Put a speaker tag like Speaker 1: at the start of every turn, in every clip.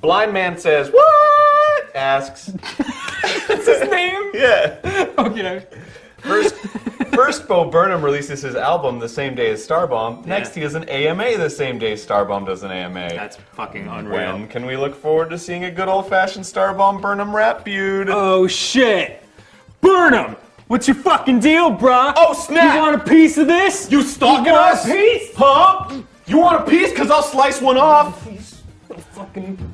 Speaker 1: Blind Man Says, What? Asks.
Speaker 2: That's his name?
Speaker 1: Yeah.
Speaker 2: Okay.
Speaker 1: First, Bo Burnham releases his album the same day as Starbomb. Next, he does an AMA the same day Starbomb does an AMA.
Speaker 2: That's fucking unreal.
Speaker 1: When can we look forward to seeing a good old-fashioned Starbomb Burnham rap feud?
Speaker 2: Oh shit! Burnham! What's your fucking deal, brah?
Speaker 1: Oh, snap!
Speaker 2: You want a piece of this?
Speaker 1: You stalking
Speaker 2: You want
Speaker 1: us?
Speaker 2: a piece?
Speaker 1: Huh? You want a piece? Cause I'll slice one off.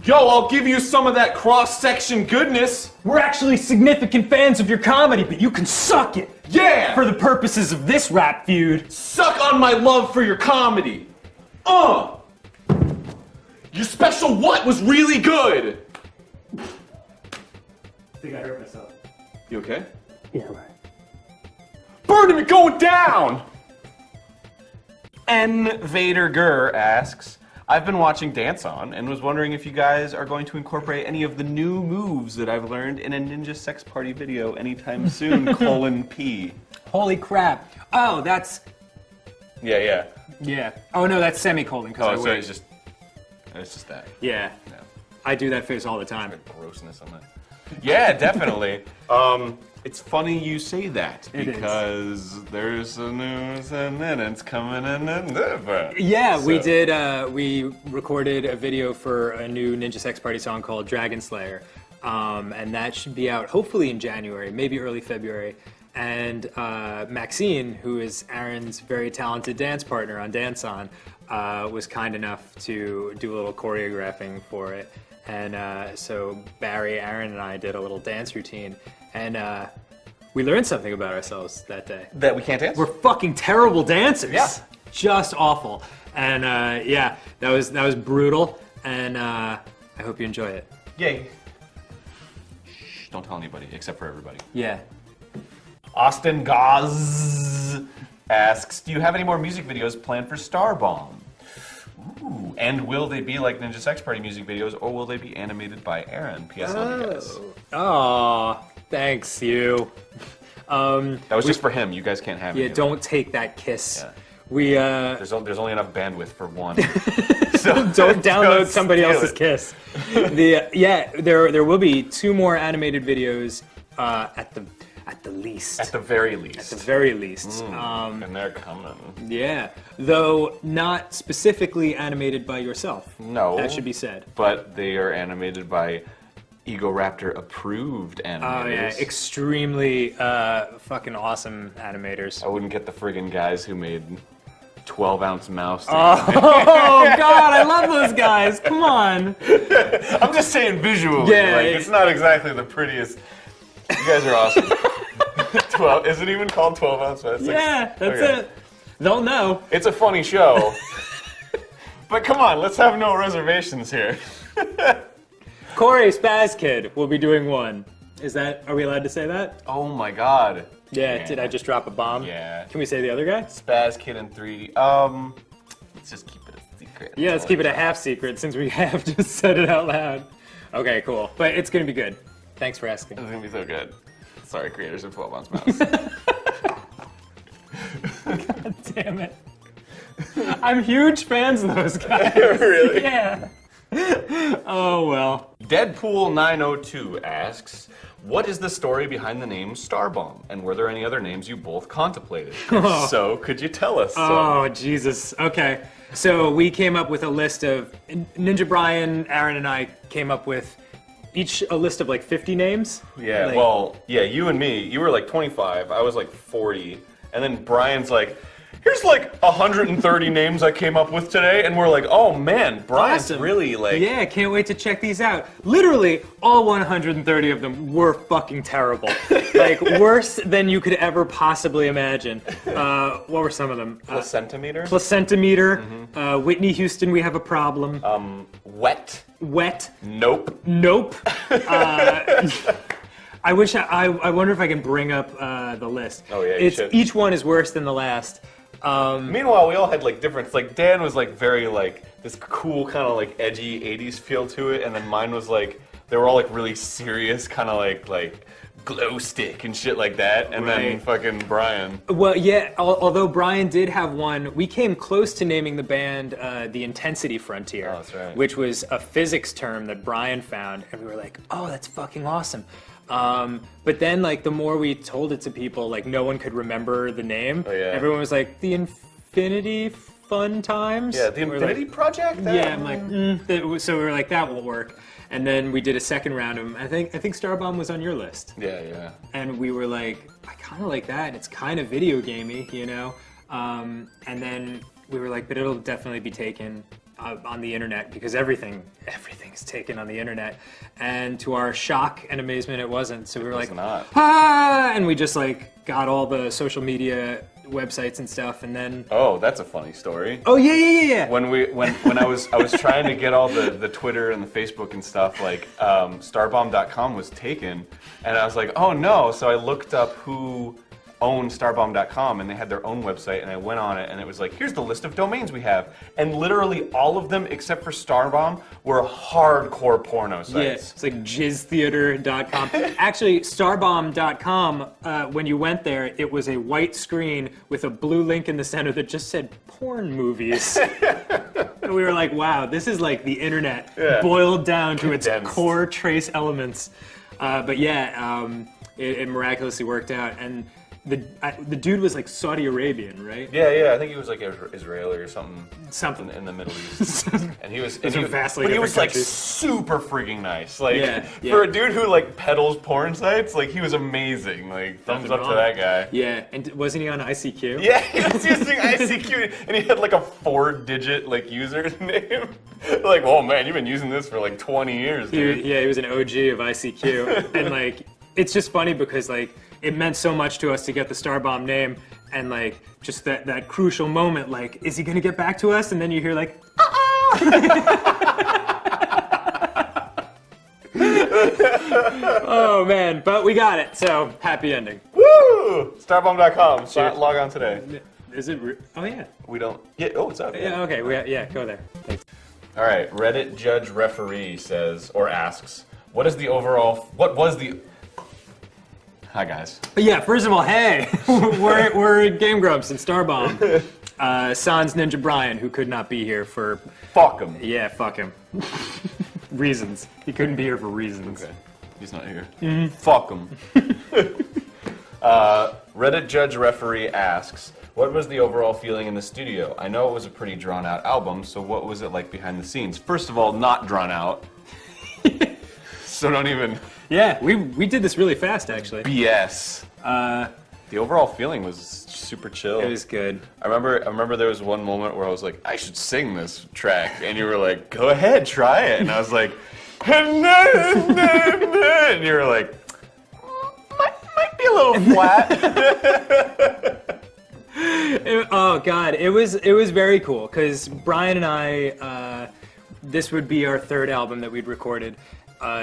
Speaker 1: Yo, I'll give you some of that cross-section goodness.
Speaker 2: We're actually significant fans of your comedy, but you can suck it!
Speaker 1: Yeah!
Speaker 2: For the purposes of this rap feud.
Speaker 1: Suck on my love for your comedy. Your special what was really good.
Speaker 2: I think I hurt myself.
Speaker 1: You okay?
Speaker 2: Yeah, right.
Speaker 1: Burnham, you're going down! N. Vader Gurr asks, I've been watching Dance On and was wondering if you guys are going to incorporate any of the new moves that I've learned in a Ninja Sex Party video anytime soon, P.
Speaker 2: Holy crap. Oh, that's...
Speaker 1: Yeah.
Speaker 2: Yeah. Oh no, that's semicolon, because
Speaker 1: Oh,
Speaker 2: I
Speaker 1: so
Speaker 2: wait.
Speaker 1: it's just that.
Speaker 2: Yeah.
Speaker 1: No.
Speaker 2: I do that face all the time.
Speaker 1: Grossness on that. Yeah, definitely. It's funny you say that
Speaker 2: It is.
Speaker 1: because there's a news and then it's coming in and
Speaker 2: Yeah, we
Speaker 1: So-
Speaker 2: did. We recorded a video for a new Ninja Sex Party song called Dragon Slayer, and that should be out hopefully in January, maybe early February. And Maxine, who is Aaron's very talented dance partner on Dance On, was kind enough to do a little choreographing for it. And so Barry, Aaron, and I did a little dance routine, and we learned something about ourselves that day.
Speaker 1: That we can't dance?
Speaker 2: We're fucking terrible dancers.
Speaker 1: Yeah.
Speaker 2: Just awful. And yeah, that was brutal. And I hope you enjoy it.
Speaker 1: Yay. Shh, don't tell anybody except for everybody.
Speaker 2: Yeah.
Speaker 1: Austin Gaz asks, do you have any more music videos planned for Starbomb? Ooh, and will they be like Ninja Sex Party music videos, or will they be animated by Aaron? P.S. Love you guys.
Speaker 2: Aw, thanks you.
Speaker 1: That was just for him. You guys can't have
Speaker 2: Yeah,
Speaker 1: any of
Speaker 2: don't take that kiss.
Speaker 1: Yeah.
Speaker 2: We
Speaker 1: There's only enough bandwidth for one. So
Speaker 2: don't download
Speaker 1: don't
Speaker 2: somebody
Speaker 1: steal
Speaker 2: else's
Speaker 1: it.
Speaker 2: kiss. There will be 2 more animated videos at the least.
Speaker 1: At the very least.
Speaker 2: At the very least.
Speaker 1: And they're coming.
Speaker 2: Yeah, though not specifically animated by yourself.
Speaker 1: No.
Speaker 2: That should be said.
Speaker 1: But they are animated by Egoraptor approved animators.
Speaker 2: Oh yeah, extremely fucking awesome animators.
Speaker 1: I wouldn't get the friggin' guys who made 12-ounce mouse.
Speaker 2: Oh god, I love those guys. Come on.
Speaker 1: I'm just saying visually.
Speaker 2: Yeah,
Speaker 1: like, it's not exactly the prettiest. You guys are awesome. 12. Is it even called 12-ounce mouse?
Speaker 2: Yeah, that's
Speaker 1: Okay.
Speaker 2: it. They'll know.
Speaker 1: It's a funny show. But come on, let's have no reservations here.
Speaker 2: Corey Spaz Kid will be doing one. Are we allowed to say that?
Speaker 1: Oh my god.
Speaker 2: Yeah, did I just drop a bomb?
Speaker 1: Yeah.
Speaker 2: Can we say the other guy?
Speaker 1: Spaz Kid in 3D. Let's just keep it a secret.
Speaker 2: Yeah, let's keep it a half secret since we have just said it out loud. Okay, cool. But it's gonna be good. Thanks for asking.
Speaker 1: It's gonna be so good. Sorry, creators of 12-ounce mouse.
Speaker 2: God damn it. I'm huge fans of those guys.
Speaker 1: Really?
Speaker 2: Yeah. Oh well.
Speaker 1: Deadpool 902 asks, what is the story behind the name Starbomb? And were there any other names you both contemplated? If so, could you tell us?
Speaker 2: Oh, Jesus. Okay. So we came up with a list of Ninja Brian, Aaron, and I came up with each a list of like 50 names.
Speaker 1: Yeah,
Speaker 2: Like-
Speaker 1: well, yeah, you and me, you were like 25, I was like 40, and then Brian's like, here's like 130 names I came up with today, and we're like, oh man, Brian's
Speaker 2: Awesome.
Speaker 1: really like...
Speaker 2: Yeah, can't wait to check these out. Literally, all 130 of them were fucking terrible. Like, worse than you could ever possibly imagine. What were some of them?
Speaker 1: Placentimeter?
Speaker 2: Placentimeter, Whitney Houston, we have a problem.
Speaker 1: Wet?
Speaker 2: Wet,
Speaker 1: Nope.
Speaker 2: nope. I wish I wonder if I can bring up the list.
Speaker 1: Oh, yeah, you should.
Speaker 2: Each one is worse than the last.
Speaker 1: Meanwhile, we all had like different, like Dan was like very like this cool kind of like edgy 80s feel to it, and then mine was like, they were all like really serious kind of like glow stick and shit like that, and then
Speaker 2: Right.
Speaker 1: fucking Brian.
Speaker 2: Well, yeah, although Brian did have one, we came close to naming the band the Intensity Frontier,
Speaker 1: Oh, that's right.
Speaker 2: which was a physics term that Brian found, and we were like, oh, that's fucking awesome. But then, like, the more we told it to people, like, no one could remember the name.
Speaker 1: Oh, yeah.
Speaker 2: Everyone was like, the Infinity Fun Times?
Speaker 1: Yeah, the
Speaker 2: We're
Speaker 1: Infinity
Speaker 2: like,
Speaker 1: Project. That-
Speaker 2: Yeah, I'm like, so we were like, that won't work. And then we did a second round of them. I think Starbomb was on your list.
Speaker 1: Yeah.
Speaker 2: And we were like, I kind of like that, and it's kind of video gamey, you know? And then we were like, but it'll definitely be taken on the internet, because everything's taken on the internet. And to our shock and amazement, it wasn't. So we were like,
Speaker 1: not.
Speaker 2: ah! And we just like got all the social media websites and stuff, and then,
Speaker 1: Oh, that's a funny story.
Speaker 2: oh yeah.
Speaker 1: When I was trying to get all the Twitter and the Facebook and stuff, like starbomb.com was taken, and I was like, oh no. So I looked up who owned starbomb.com, and they had their own website, and I went on it, and it was like, here's the list of domains we have, and literally all of them except for Starbomb were hardcore porno sites.
Speaker 2: Yeah, it's like jizztheater.com. Actually, starbomb.com, when you went there, it was a white screen with a blue link in the center that just said porn movies. And we were like, wow, this is like the internet boiled down to its
Speaker 1: Condensed.
Speaker 2: core trace elements. But yeah, it miraculously worked out. And the dude was like Saudi Arabian, right?
Speaker 1: Yeah. I think he was like Israeli or something.
Speaker 2: Something.
Speaker 1: in the Middle East, and he was.
Speaker 2: Those
Speaker 1: and
Speaker 2: are
Speaker 1: he,
Speaker 2: vastly
Speaker 1: but he
Speaker 2: different
Speaker 1: was like
Speaker 2: countries.
Speaker 1: super freaking nice. Like
Speaker 2: Yeah.
Speaker 1: for a dude who like peddles porn sites, like he was amazing. Like thumbs
Speaker 2: Nothing
Speaker 1: up to
Speaker 2: wrong.
Speaker 1: that guy.
Speaker 2: Yeah, and wasn't he on ICQ?
Speaker 1: Yeah, he was using ICQ, and he had like a 4-digit like username. Like, oh man, you've been using this for like 20 years, dude.
Speaker 2: He was an OG of ICQ, and like it's just funny because like it meant so much to us to get the Starbomb name, and like just that crucial moment, like is he gonna get back to us? And then you hear like, oh man, but we got it, so happy ending.
Speaker 1: Woo! Starbomb.com. Log on today.
Speaker 2: Is it? Oh yeah.
Speaker 1: We don't. Yeah. Oh, it's up.
Speaker 2: Yeah. Okay. Go there. Thanks.
Speaker 1: All right. Reddit judge referee says or asks, what was the? Hi guys.
Speaker 2: But yeah, first of all, hey, we're Game Grumps and Starbomb. Sans Ninja Brian, who could not be here for,
Speaker 1: Fuck him.
Speaker 2: yeah, fuck him. Reasons. He couldn't be here for reasons.
Speaker 1: Okay. He's not here. Fuck him. Reddit judge referee asks, what was the overall feeling in the studio? I know it was a pretty drawn out album, so what was it like behind the scenes? First of all, not drawn out. So don't even
Speaker 2: Yeah, we did this really fast, actually.
Speaker 1: BS. The overall feeling was super chill.
Speaker 2: It was good.
Speaker 1: I remember there was one moment where I was like, I should sing this track, and you were like, go ahead, try it, and I was like, and you were like, might be a little flat.
Speaker 2: Oh god, it was very cool because Brian and I, this would be our third album that we'd recorded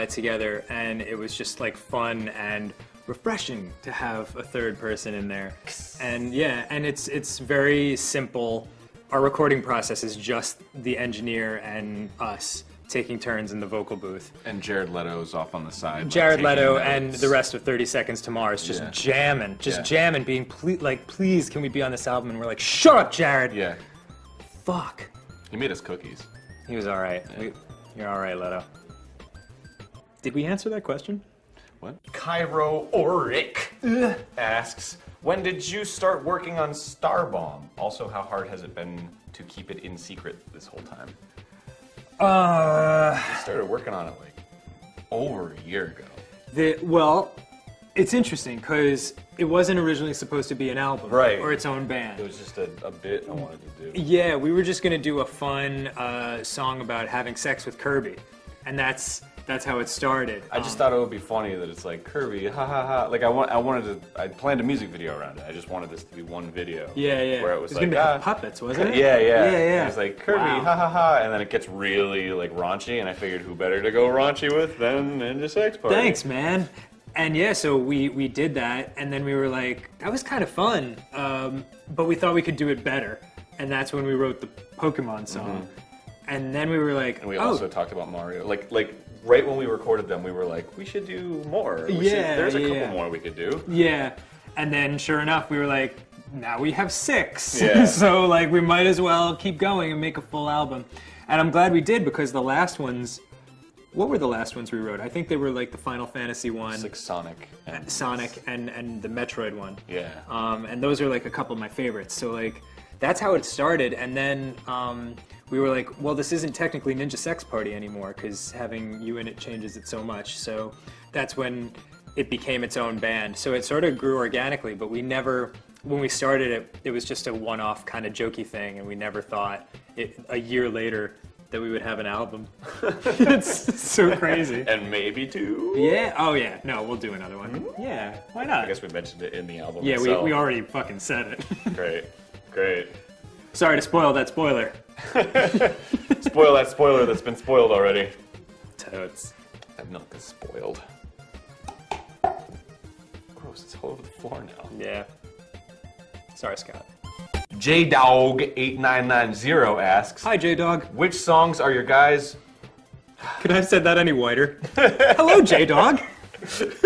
Speaker 2: together, and it was just like fun and refreshing to have a third person in there. And yeah, and it's very simple. Our recording process is just the engineer and us taking turns in the vocal booth.
Speaker 1: And Jared Leto's off on the side. like,
Speaker 2: Jared
Speaker 1: taking
Speaker 2: Leto
Speaker 1: notes.
Speaker 2: and the rest of 30 Seconds to Mars just
Speaker 1: Yeah.
Speaker 2: jamming,
Speaker 1: Yeah.
Speaker 2: jamming, being please, can we be on this album? And we're like, shut up, Jared.
Speaker 1: Yeah,
Speaker 2: Fuck.
Speaker 1: he made us cookies.
Speaker 2: He was all right. You're all right, Leto. Did we answer that question?
Speaker 1: What? Cairo Oric asks, when did you start working on Starbomb? Also, how hard has it been to keep it in secret this whole time? I started working on it like over a year ago.
Speaker 2: Well, it's interesting because it wasn't originally supposed to be an album
Speaker 1: Right.
Speaker 2: or its own band.
Speaker 1: It was just a bit I wanted to do.
Speaker 2: Yeah, we were just gonna do a fun song about having sex with Kirby, and that's how it started.
Speaker 1: I just thought it would be funny that it's like Kirby, ha ha ha. Like I planned a music video around it. I just wanted this to be one video.
Speaker 2: Yeah.
Speaker 1: Where it was
Speaker 2: It's
Speaker 1: like,
Speaker 2: gonna be puppets, wasn't it?
Speaker 1: Yeah.
Speaker 2: Yeah.
Speaker 1: It was like Kirby,
Speaker 2: Wow.
Speaker 1: ha ha ha, and then it gets really like raunchy, and I figured who better to go raunchy with than Ninja Sex Party.
Speaker 2: Thanks, man. And yeah, so we did that, and then we were like, that was kind of fun, but we thought we could do it better, and that's when we wrote the Pokemon song. And then we were like,
Speaker 1: And we
Speaker 2: oh,
Speaker 1: also talked about Mario. Like right when we recorded them, we were like, we should do more. There's a couple more we could do.
Speaker 2: Yeah. And then sure enough, we were like, now we have 6.
Speaker 1: Yeah.
Speaker 2: So like we might as well keep going and make a full album. And I'm glad we did because the last ones, what were the last ones we wrote? I think they were like the Final Fantasy one.
Speaker 1: It's like Sonic. And
Speaker 2: Sonic and the Metroid one.
Speaker 1: Yeah.
Speaker 2: And those are like a couple of my favorites. So like that's how it started. And then we were like, well, this isn't technically Ninja Sex Party anymore because having you in it changes it so much. So that's when it became its own band. So it sort of grew organically, but we never, when we started it, it was just a one-off kind of jokey thing, and we never thought a year later that we would have an album. It's so crazy.
Speaker 1: And maybe 2?
Speaker 2: Yeah. Oh yeah. No, we'll do another one. Yeah. Why not?
Speaker 1: I guess we mentioned it in the album.
Speaker 2: Yeah,
Speaker 1: itself.
Speaker 2: we already fucking said it.
Speaker 1: Great.
Speaker 2: Sorry to spoil that spoiler.
Speaker 1: Spoil that spoiler that's been spoiled already.
Speaker 2: Totes.
Speaker 1: That milk is spoiled. Gross, it's all over the floor now.
Speaker 2: Yeah. Sorry, Scott.
Speaker 1: JDog8990 asks,
Speaker 2: Hi, J-Dog.
Speaker 1: which songs are your guys?
Speaker 2: Could I have said that any whiter? Hello, J-Dog.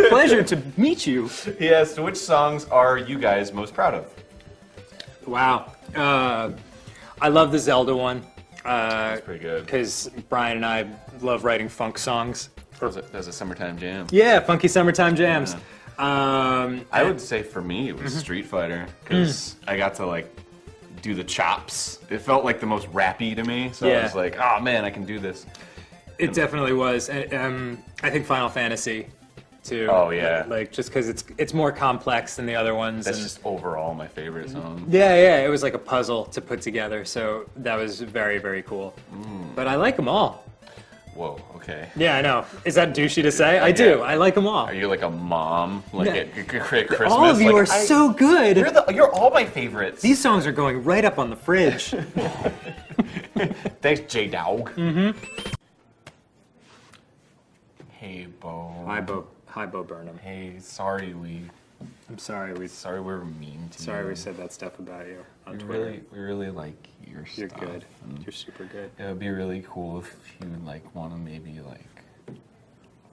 Speaker 2: Pleasure to meet you.
Speaker 1: He asked, which songs are you guys most proud of?
Speaker 2: Wow. I love the Zelda one.
Speaker 1: That's pretty good.
Speaker 2: Because Brian and I love writing funk songs.
Speaker 1: That was a summertime jam.
Speaker 2: Yeah, funky summertime jams.
Speaker 1: I would say for me it was Street Fighter because I got to like do the chops. It felt like the most rappy to me, so I
Speaker 2: Yeah.
Speaker 1: was like, oh man, I can do this.
Speaker 2: It definitely was. And, I think Final Fantasy, too.
Speaker 1: Oh, yeah.
Speaker 2: Like, just because it's more complex than the other ones.
Speaker 1: That's
Speaker 2: and-
Speaker 1: just overall my favorite song.
Speaker 2: Yeah, it was like a puzzle to put together, so that was very, very cool. But I like them all.
Speaker 1: Whoa, okay.
Speaker 2: Yeah, I know. Is that douchey to say? I do. I like them all.
Speaker 1: Are you like a mom, like
Speaker 2: No.
Speaker 1: at Christmas?
Speaker 2: All of you
Speaker 1: Like,
Speaker 2: are so good.
Speaker 1: You're all my favorites.
Speaker 2: These songs are going right up on the fridge.
Speaker 1: Thanks, J-Dog. Hey, Bo.
Speaker 2: Hi, Bo Burnham.
Speaker 1: Hey, sorry
Speaker 2: I'm sorry we
Speaker 1: we're mean to you.
Speaker 2: sorry we said that stuff about you on Twitter.
Speaker 1: We really like your
Speaker 2: You're
Speaker 1: stuff.
Speaker 2: good.
Speaker 1: and
Speaker 2: You're super good.
Speaker 1: It would be really cool if you would like want to maybe like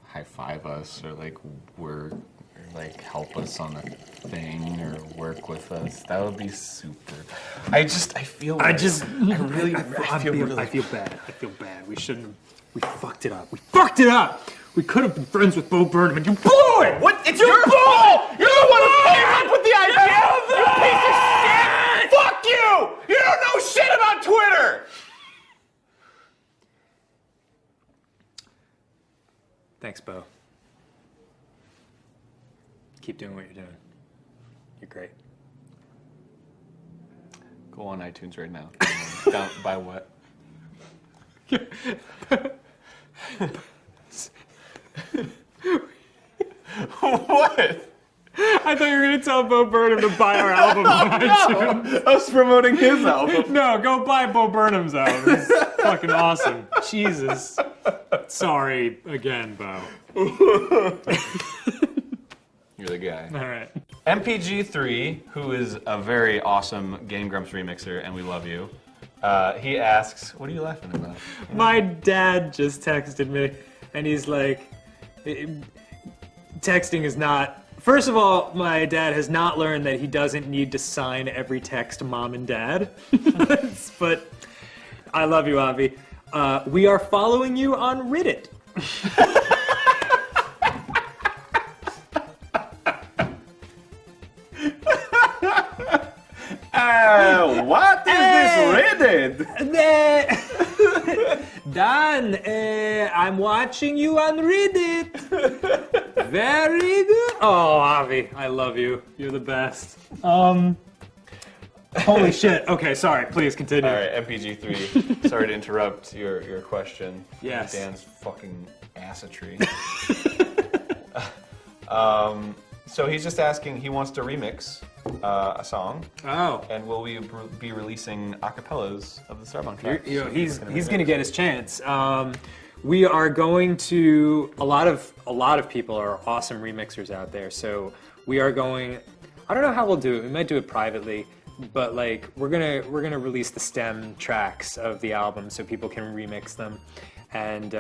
Speaker 1: high five us or like work or like help us on a thing or work with us. That would be super. I feel
Speaker 2: I
Speaker 1: bad.
Speaker 2: feel bad. I feel bad. We shouldn't have. We fucked it up. We could have been friends with Bo Burnham, and you blew it.
Speaker 1: What? It's your fault! You're the one who came up with the idea! You piece of shit! Fuck you! You don't know shit about Twitter!
Speaker 2: Thanks, Bo. Keep doing what you're doing. You're great.
Speaker 1: Go on iTunes right now. Down, buy what? What?
Speaker 2: I thought you were gonna tell Bo Burnham to buy our album on iTunes.
Speaker 1: I was promoting his album.
Speaker 2: No, go buy Bo Burnham's album. It's fucking awesome. Jesus. Sorry again, Bo.
Speaker 1: You're the guy.
Speaker 2: All right.
Speaker 1: MPG3, who is a very awesome Game Grumps remixer, and we love you. He asks, what are you laughing about?
Speaker 2: My dad just texted me, and he's like, texting is not. First of all, my dad has not learned that he doesn't need to sign every text mom and dad. But I love you, Avi. We are following you on Reddit.
Speaker 1: What is this Reddit?
Speaker 2: Dan, I'm watching you on Reddit. Very good. Oh, Avi, I love you. You're the best. Holy shit. Okay, sorry. Please continue.
Speaker 1: All right, MPG3. Sorry to interrupt your question.
Speaker 2: Yes.
Speaker 1: Dan's fucking assetry. So he's just asking. He wants to remix a song,
Speaker 2: Oh.
Speaker 1: and will we be releasing acapellas of the Starbomb tracks?
Speaker 2: He's gonna get his chance. We are going to a lot of people are awesome remixers out there. So we are going. I don't know how we'll do it. We might do it privately, but like we're gonna release the stem tracks of the album so people can remix them, and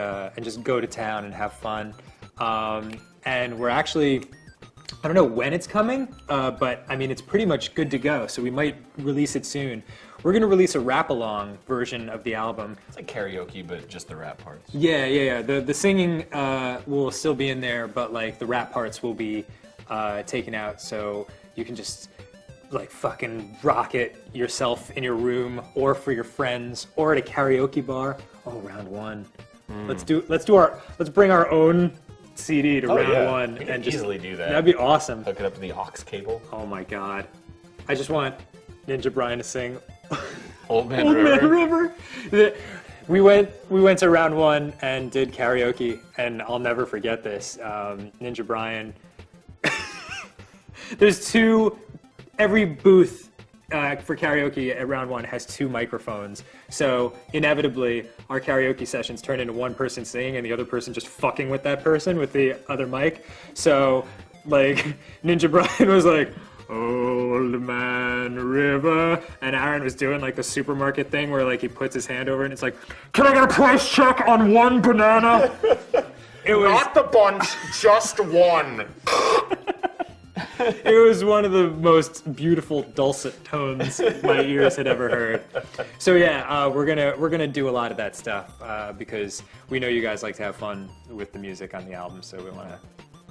Speaker 2: just go to town and have fun. And we're actually, I don't know when it's coming, but I mean it's pretty much good to go. So we might release it soon. We're gonna release a rap-along version of the album.
Speaker 1: It's like karaoke, but just the rap parts.
Speaker 2: Yeah. The singing will still be in there, but like the rap parts will be taken out, so you can just like fucking rock it yourself in your room, or for your friends, or at a karaoke bar. Oh, round one. Let's bring our own CD to round one
Speaker 1: We
Speaker 2: and
Speaker 1: can
Speaker 2: just
Speaker 1: easily do that.
Speaker 2: That'd be awesome.
Speaker 1: Hook it up to the aux cable.
Speaker 2: Oh my god. I just want Ninja Brian to sing
Speaker 1: Old Man
Speaker 2: Old
Speaker 1: River.
Speaker 2: Man River. We went to round one and did karaoke, and I'll never forget this. Ninja Brian. There's every booth for karaoke at round one has 2 microphones. So inevitably, our karaoke sessions turn into one person singing and the other person just fucking with that person with the other mic. So like Ninja Brian was like, Old Man River, and Aaron was doing like the supermarket thing where like he puts his hand over it and it's like, can I get a price check on 1 banana? It was
Speaker 3: Not the bunch, just one.
Speaker 2: It was one of the most beautiful dulcet tones my ears had ever heard. So yeah, we're gonna do a lot of that stuff because we know you guys like to have fun with the music on the album, so we want to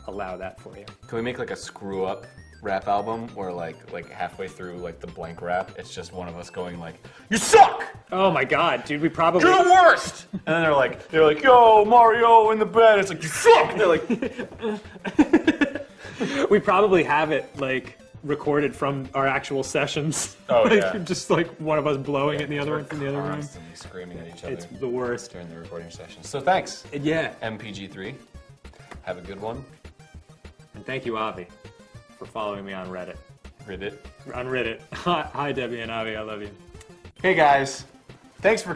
Speaker 2: allow that for you.
Speaker 1: Can we make like a screw up rap album where like halfway through like the blank rap, it's just one of us going like, "You suck!
Speaker 2: Oh my god, dude, we probably
Speaker 1: You're the worst!" And then they're like, "Yo, Mario in the bed." It's like, "You suck!" And they're like,
Speaker 2: we probably have it like recorded from our actual sessions.
Speaker 1: Oh,
Speaker 2: like,
Speaker 1: yeah.
Speaker 2: Just like one of us blowing at the other one from the other room.
Speaker 1: constantly screaming at each other
Speaker 2: It's the worst.
Speaker 1: during the recording session. So thanks,
Speaker 2: Yeah,
Speaker 1: MPG3. Have a good one.
Speaker 2: and thank you, Avi, for following me on Reddit.
Speaker 1: Reddit.
Speaker 2: On Reddit. Hi, Debbie and Avi, I love you.
Speaker 1: Hey guys, thanks for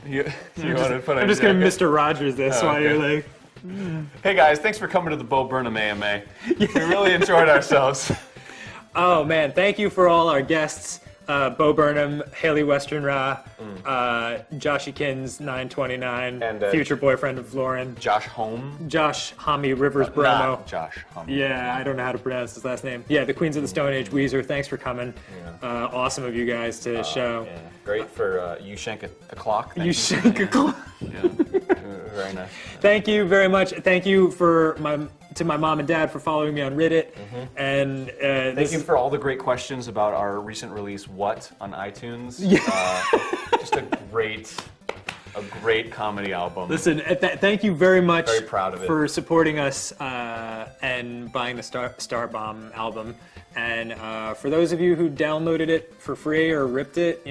Speaker 1: you want to put on
Speaker 2: I'm just
Speaker 1: your
Speaker 2: gonna
Speaker 1: jacket?
Speaker 2: Mr. Rogers this
Speaker 1: Oh,
Speaker 2: while
Speaker 1: okay.
Speaker 2: you're like.
Speaker 1: Hey guys, thanks for coming to the Bo Burnham AMA. We really enjoyed ourselves.
Speaker 2: Oh man, thank you for all our guests. Bo Burnham, Haley Western Ra, Josh Ekins, 929,
Speaker 1: And,
Speaker 2: future boyfriend of Lauren,
Speaker 1: Josh Home.
Speaker 2: Josh Hami Rivers Bromo.
Speaker 1: Not Josh Home.
Speaker 2: Yeah, I don't know how to pronounce his last name. Yeah, the Queens of the Stone Age, Weezer, thanks for coming. Awesome of you guys to show.
Speaker 1: Yeah. Great for You Shank a Clock.
Speaker 2: You shank a clock.
Speaker 1: Yeah. Very nice.
Speaker 2: Thank you very much. Thank you to my mom and dad for following me on Reddit. And
Speaker 1: Thank you for all the great questions about our recent release, What, on iTunes. Just a great comedy album.
Speaker 2: Listen, thank you very much
Speaker 1: Very proud of it.
Speaker 2: for supporting us and buying the Star Bomb album. And for those of you who downloaded it for free or ripped it,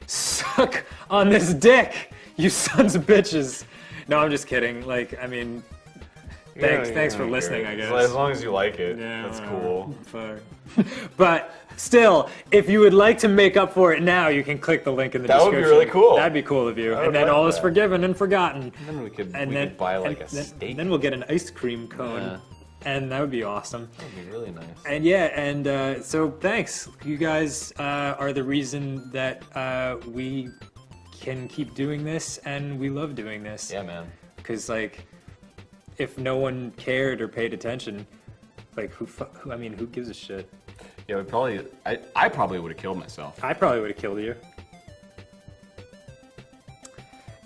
Speaker 2: suck on this dick, you sons of bitches. No, I'm just kidding. Like, I mean, thanks for listening, I guess.
Speaker 1: As long as you like it,
Speaker 2: Yeah,
Speaker 1: that's
Speaker 2: whatever.
Speaker 1: cool.
Speaker 2: But still, if you would like to make up for it now, you can click the link in the
Speaker 1: That would
Speaker 2: description.
Speaker 1: be really cool.
Speaker 2: That'd be cool of you.
Speaker 1: I would
Speaker 2: And then
Speaker 1: like
Speaker 2: all is
Speaker 1: that.
Speaker 2: forgiven and forgotten.
Speaker 1: Then we could
Speaker 2: And then
Speaker 1: buy like a
Speaker 2: and then-
Speaker 1: steak.
Speaker 2: Then we'll get an ice cream cone,
Speaker 1: Yeah.
Speaker 2: and that would be awesome.
Speaker 1: That'd be really nice.
Speaker 2: And yeah, and so thanks. You guys are the reason that we can keep doing this, and we love doing this.
Speaker 1: Yeah, man.
Speaker 2: Because like, if no one cared or paid attention, like who I mean, who gives a shit?
Speaker 1: Yeah, we probably. I probably would have killed myself.
Speaker 2: I probably would have killed you.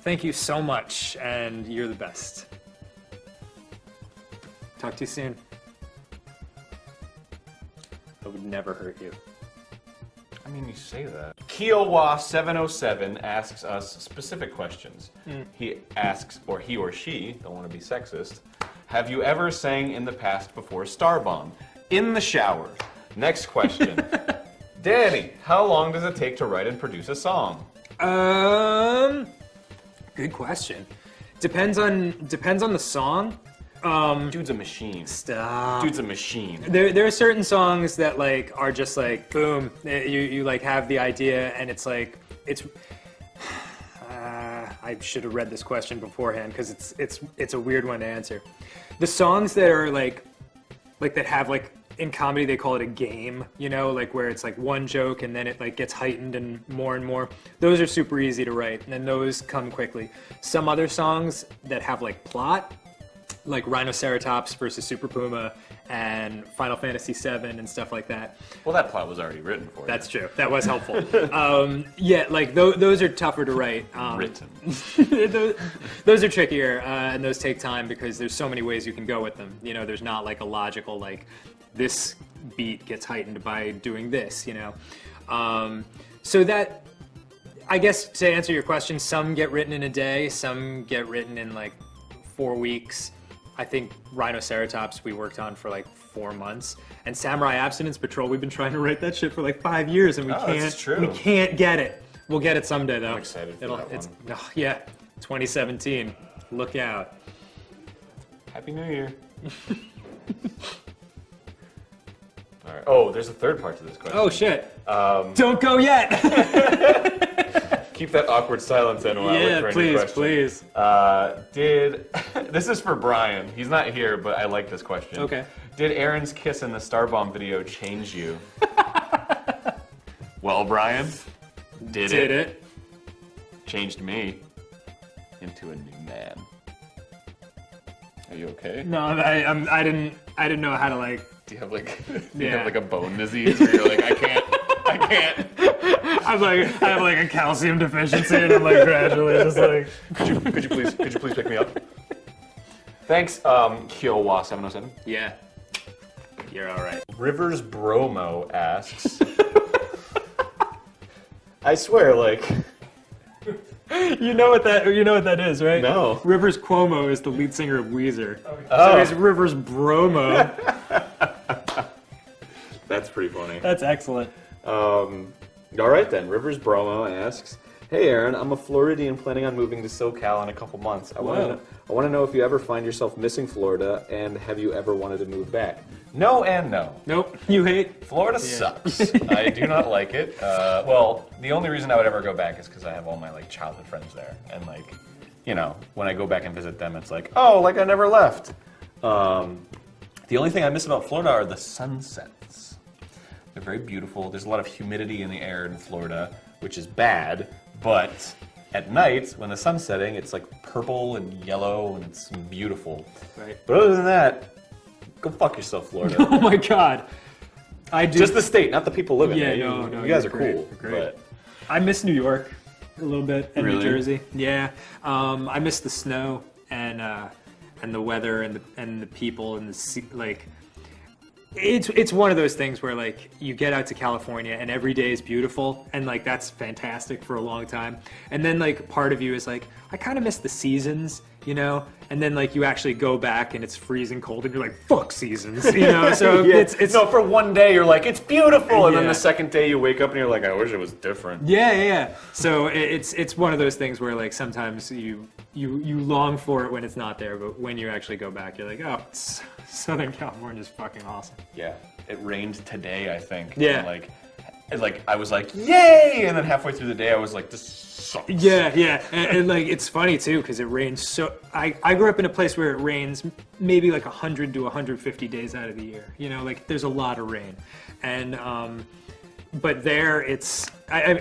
Speaker 2: Thank you so much, and you're the best. Talk to you soon. I would never hurt you.
Speaker 1: I mean, you say that. Kiowa707 asks us specific questions. He asks, or he or she, don't want to be sexist, have you ever sang in the past before Starbomb? In the shower. Next question. Danny, how long does it take to write and produce a song?
Speaker 2: Good question. Depends on the song.
Speaker 1: Dude's a machine.
Speaker 2: Stop.
Speaker 1: Dude's a machine.
Speaker 2: There are certain songs that like are just like boom. You like have the idea and it's like it's. I should have read this question beforehand because it's a weird one to answer. The songs that are like that have like in comedy they call it a game, you know, like where it's like one joke and then it like gets heightened and more. Those are super easy to write, and those come quickly. Some other songs that have like plot, like Rhinoceratops versus Super Puma and Final Fantasy VII and stuff like that.
Speaker 1: Well, that plot was already written for you.
Speaker 2: That's true. That was helpful. Yeah, like those are tougher to write.
Speaker 1: Written.
Speaker 2: those are trickier, and those take time because there's so many ways you can go with them. You know, there's not like a logical like this beat gets heightened by doing this. You know, so that I guess to answer your question, some get written in a day, some get written in like 4 weeks. I think Rhinoceratops we worked on for like 4 months, and Samurai Abstinence Patrol we've been trying to write that shit for like 5 years, and we
Speaker 1: that's true.
Speaker 2: we can't get it. We'll get it someday though.
Speaker 1: I'm excited for that
Speaker 2: It's
Speaker 1: one.
Speaker 2: oh, yeah, 2017. Look out.
Speaker 1: Happy New Year. All right. Oh, there's a third part to this question.
Speaker 2: Oh shit. Don't go yet.
Speaker 1: Keep that awkward silence in while I
Speaker 2: Yeah,
Speaker 1: wait for a new
Speaker 2: please,
Speaker 1: question.
Speaker 2: please.
Speaker 1: This is for Brian. He's not here, but I like this question.
Speaker 2: Okay.
Speaker 1: Did Aaron's kiss in the Starbomb video change you? Well, Brian, did it? Changed me into a new man. Are you okay?
Speaker 2: No, I didn't know how to like.
Speaker 1: Do you have like
Speaker 2: Yeah.
Speaker 1: a bone disease where you're like, I can't.
Speaker 2: I have like a calcium deficiency, and I'm like gradually just like.
Speaker 1: Could you please pick me up? Thanks, Kyowa707.
Speaker 2: Yeah. You're all right.
Speaker 1: Rivers Bromo asks. I swear, like.
Speaker 2: You know what that is, right?
Speaker 1: No.
Speaker 2: Rivers Cuomo is the lead singer of Weezer.
Speaker 1: Oh.
Speaker 2: So he's Rivers Bromo.
Speaker 1: That's pretty funny.
Speaker 2: That's excellent.
Speaker 1: All right then. Rivers Bromo asks, "Hey Aaron, I'm a Floridian planning on moving to SoCal in a couple months. I want to know if you ever find yourself missing Florida, and have you ever wanted to move back?" No and no.
Speaker 2: Nope. You hate.
Speaker 1: Florida sucks. I do not like it. Well, the only reason I would ever go back is because I have all my like childhood friends there, and like, you know, when I go back and visit them, it's like, oh, like I never left. The only thing I miss about Florida are the sunsets. They're very beautiful. There's a lot of humidity in the air in Florida, which is bad, but at night, when the sun's setting, it's like purple and yellow, and it's beautiful.
Speaker 2: Right.
Speaker 1: But other than that, go fuck yourself, Florida.
Speaker 2: Oh my God. I do.
Speaker 1: Just the state, not the people living
Speaker 2: Yeah,
Speaker 1: there.
Speaker 2: no,
Speaker 1: You guys are
Speaker 2: you're great,
Speaker 1: cool.
Speaker 2: you're great.
Speaker 1: But
Speaker 2: I miss New York a little bit, and
Speaker 1: Really?
Speaker 2: New Jersey. Yeah. I miss the snow and the weather and the people and the sea, like. It's one of those things where like you get out to California and every day is beautiful and like that's fantastic for a long time, and then like part of you is like I kind of miss the seasons, you know, and then like you actually go back and it's freezing cold and you're like fuck seasons, you know. So
Speaker 1: yeah.
Speaker 2: it's
Speaker 1: no, for one day you're like, it's beautiful, and then
Speaker 2: Yeah.
Speaker 1: the second day you wake up and you're like, I wish it was different.
Speaker 2: Yeah. So it's one of those things where like sometimes you long for it when it's not there, but when you actually go back, you're like, oh, Southern California is fucking awesome.
Speaker 1: Yeah, it rained today, I think.
Speaker 2: Yeah.
Speaker 1: And like I was like, yay! And then halfway through the day, I was like, this sucks.
Speaker 2: Yeah, and like it's funny too because it rains so. I grew up in a place where it rains maybe like 100 to 150 days out of the year. You know, like there's a lot of rain, and but there it's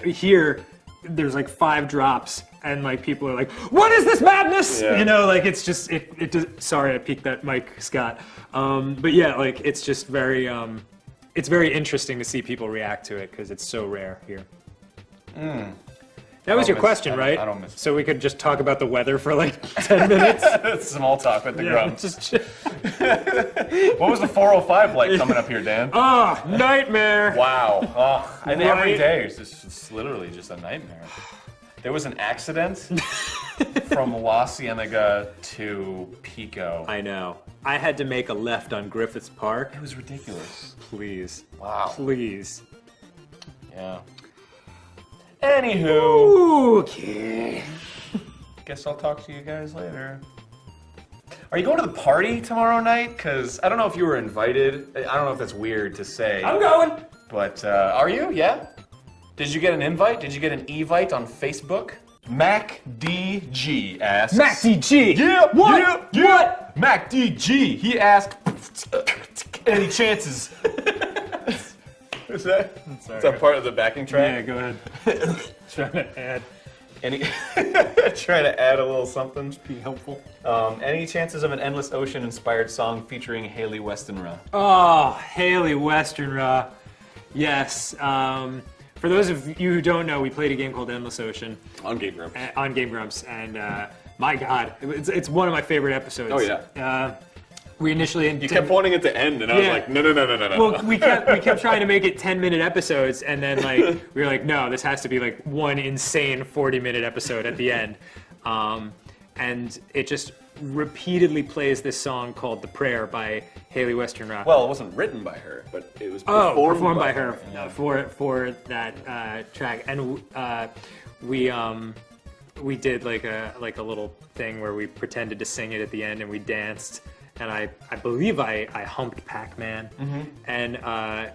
Speaker 2: here. There's like 5 drops, and like people are like, "What is this madness?"
Speaker 1: Yeah.
Speaker 2: You know, like it's just it does. Sorry, I peeked that mic, Scott. But yeah, like it's just very it's very interesting to see people react to it because it's so rare here. That was your question, right?
Speaker 1: I don't miss it.
Speaker 2: So we could just talk about the weather for like 10 minutes.
Speaker 1: Small talk with the
Speaker 2: Yeah,
Speaker 1: grumps.
Speaker 2: just
Speaker 1: What was the 405 like coming up here, Dan?
Speaker 2: nightmare.
Speaker 1: Wow. Oh, and every
Speaker 2: Right?
Speaker 1: day it's literally just a nightmare. There was an accident from La Cienega to Pico.
Speaker 2: I know. I had to make a left on Griffiths Park.
Speaker 1: It was ridiculous.
Speaker 2: Please,
Speaker 1: Wow.
Speaker 2: please.
Speaker 1: Yeah. Anywho,
Speaker 2: Okay.
Speaker 1: guess I'll talk to you guys later. Are you going to the party tomorrow night? Because I don't know if you were invited. I don't know if that's weird to say.
Speaker 2: I'm going.
Speaker 1: But are you? Yeah? Did you get an invite? Did you get an evite on Facebook? MacDG asks.
Speaker 2: MacDG.
Speaker 1: Yeah,
Speaker 2: What?
Speaker 1: yeah, yeah.
Speaker 2: What?
Speaker 1: MacDG. He asked, any chances Is that?
Speaker 2: Sorry.
Speaker 1: Is that part of the backing track?
Speaker 2: go ahead. Trying to add.
Speaker 1: Any trying to add a little something?
Speaker 2: Be helpful.
Speaker 1: Any chances of an Endless Ocean inspired song featuring Haley Westenra?
Speaker 2: Oh, Haley Westenra. Yes. For those of you who don't know, we played a game called Endless Ocean
Speaker 1: On Game Grumps.
Speaker 2: on Game Grumps, and my God, it's one of my favorite episodes.
Speaker 1: Oh, yeah.
Speaker 2: We initially
Speaker 1: You kept wanting it to end, and I was
Speaker 2: Yeah.
Speaker 1: like, no.
Speaker 2: Well, we kept trying to make it 10-minute episodes, and then we were like, no, this has to be like one insane 40-minute episode at the end, and it just repeatedly plays this song called "The Prayer" by Haley Westenra.
Speaker 1: Well, it wasn't written by her, but it was
Speaker 2: performed by her for that track, and we did like a little thing where we pretended to sing it at the end, and we danced. And I believe I humped Pac-Man, and I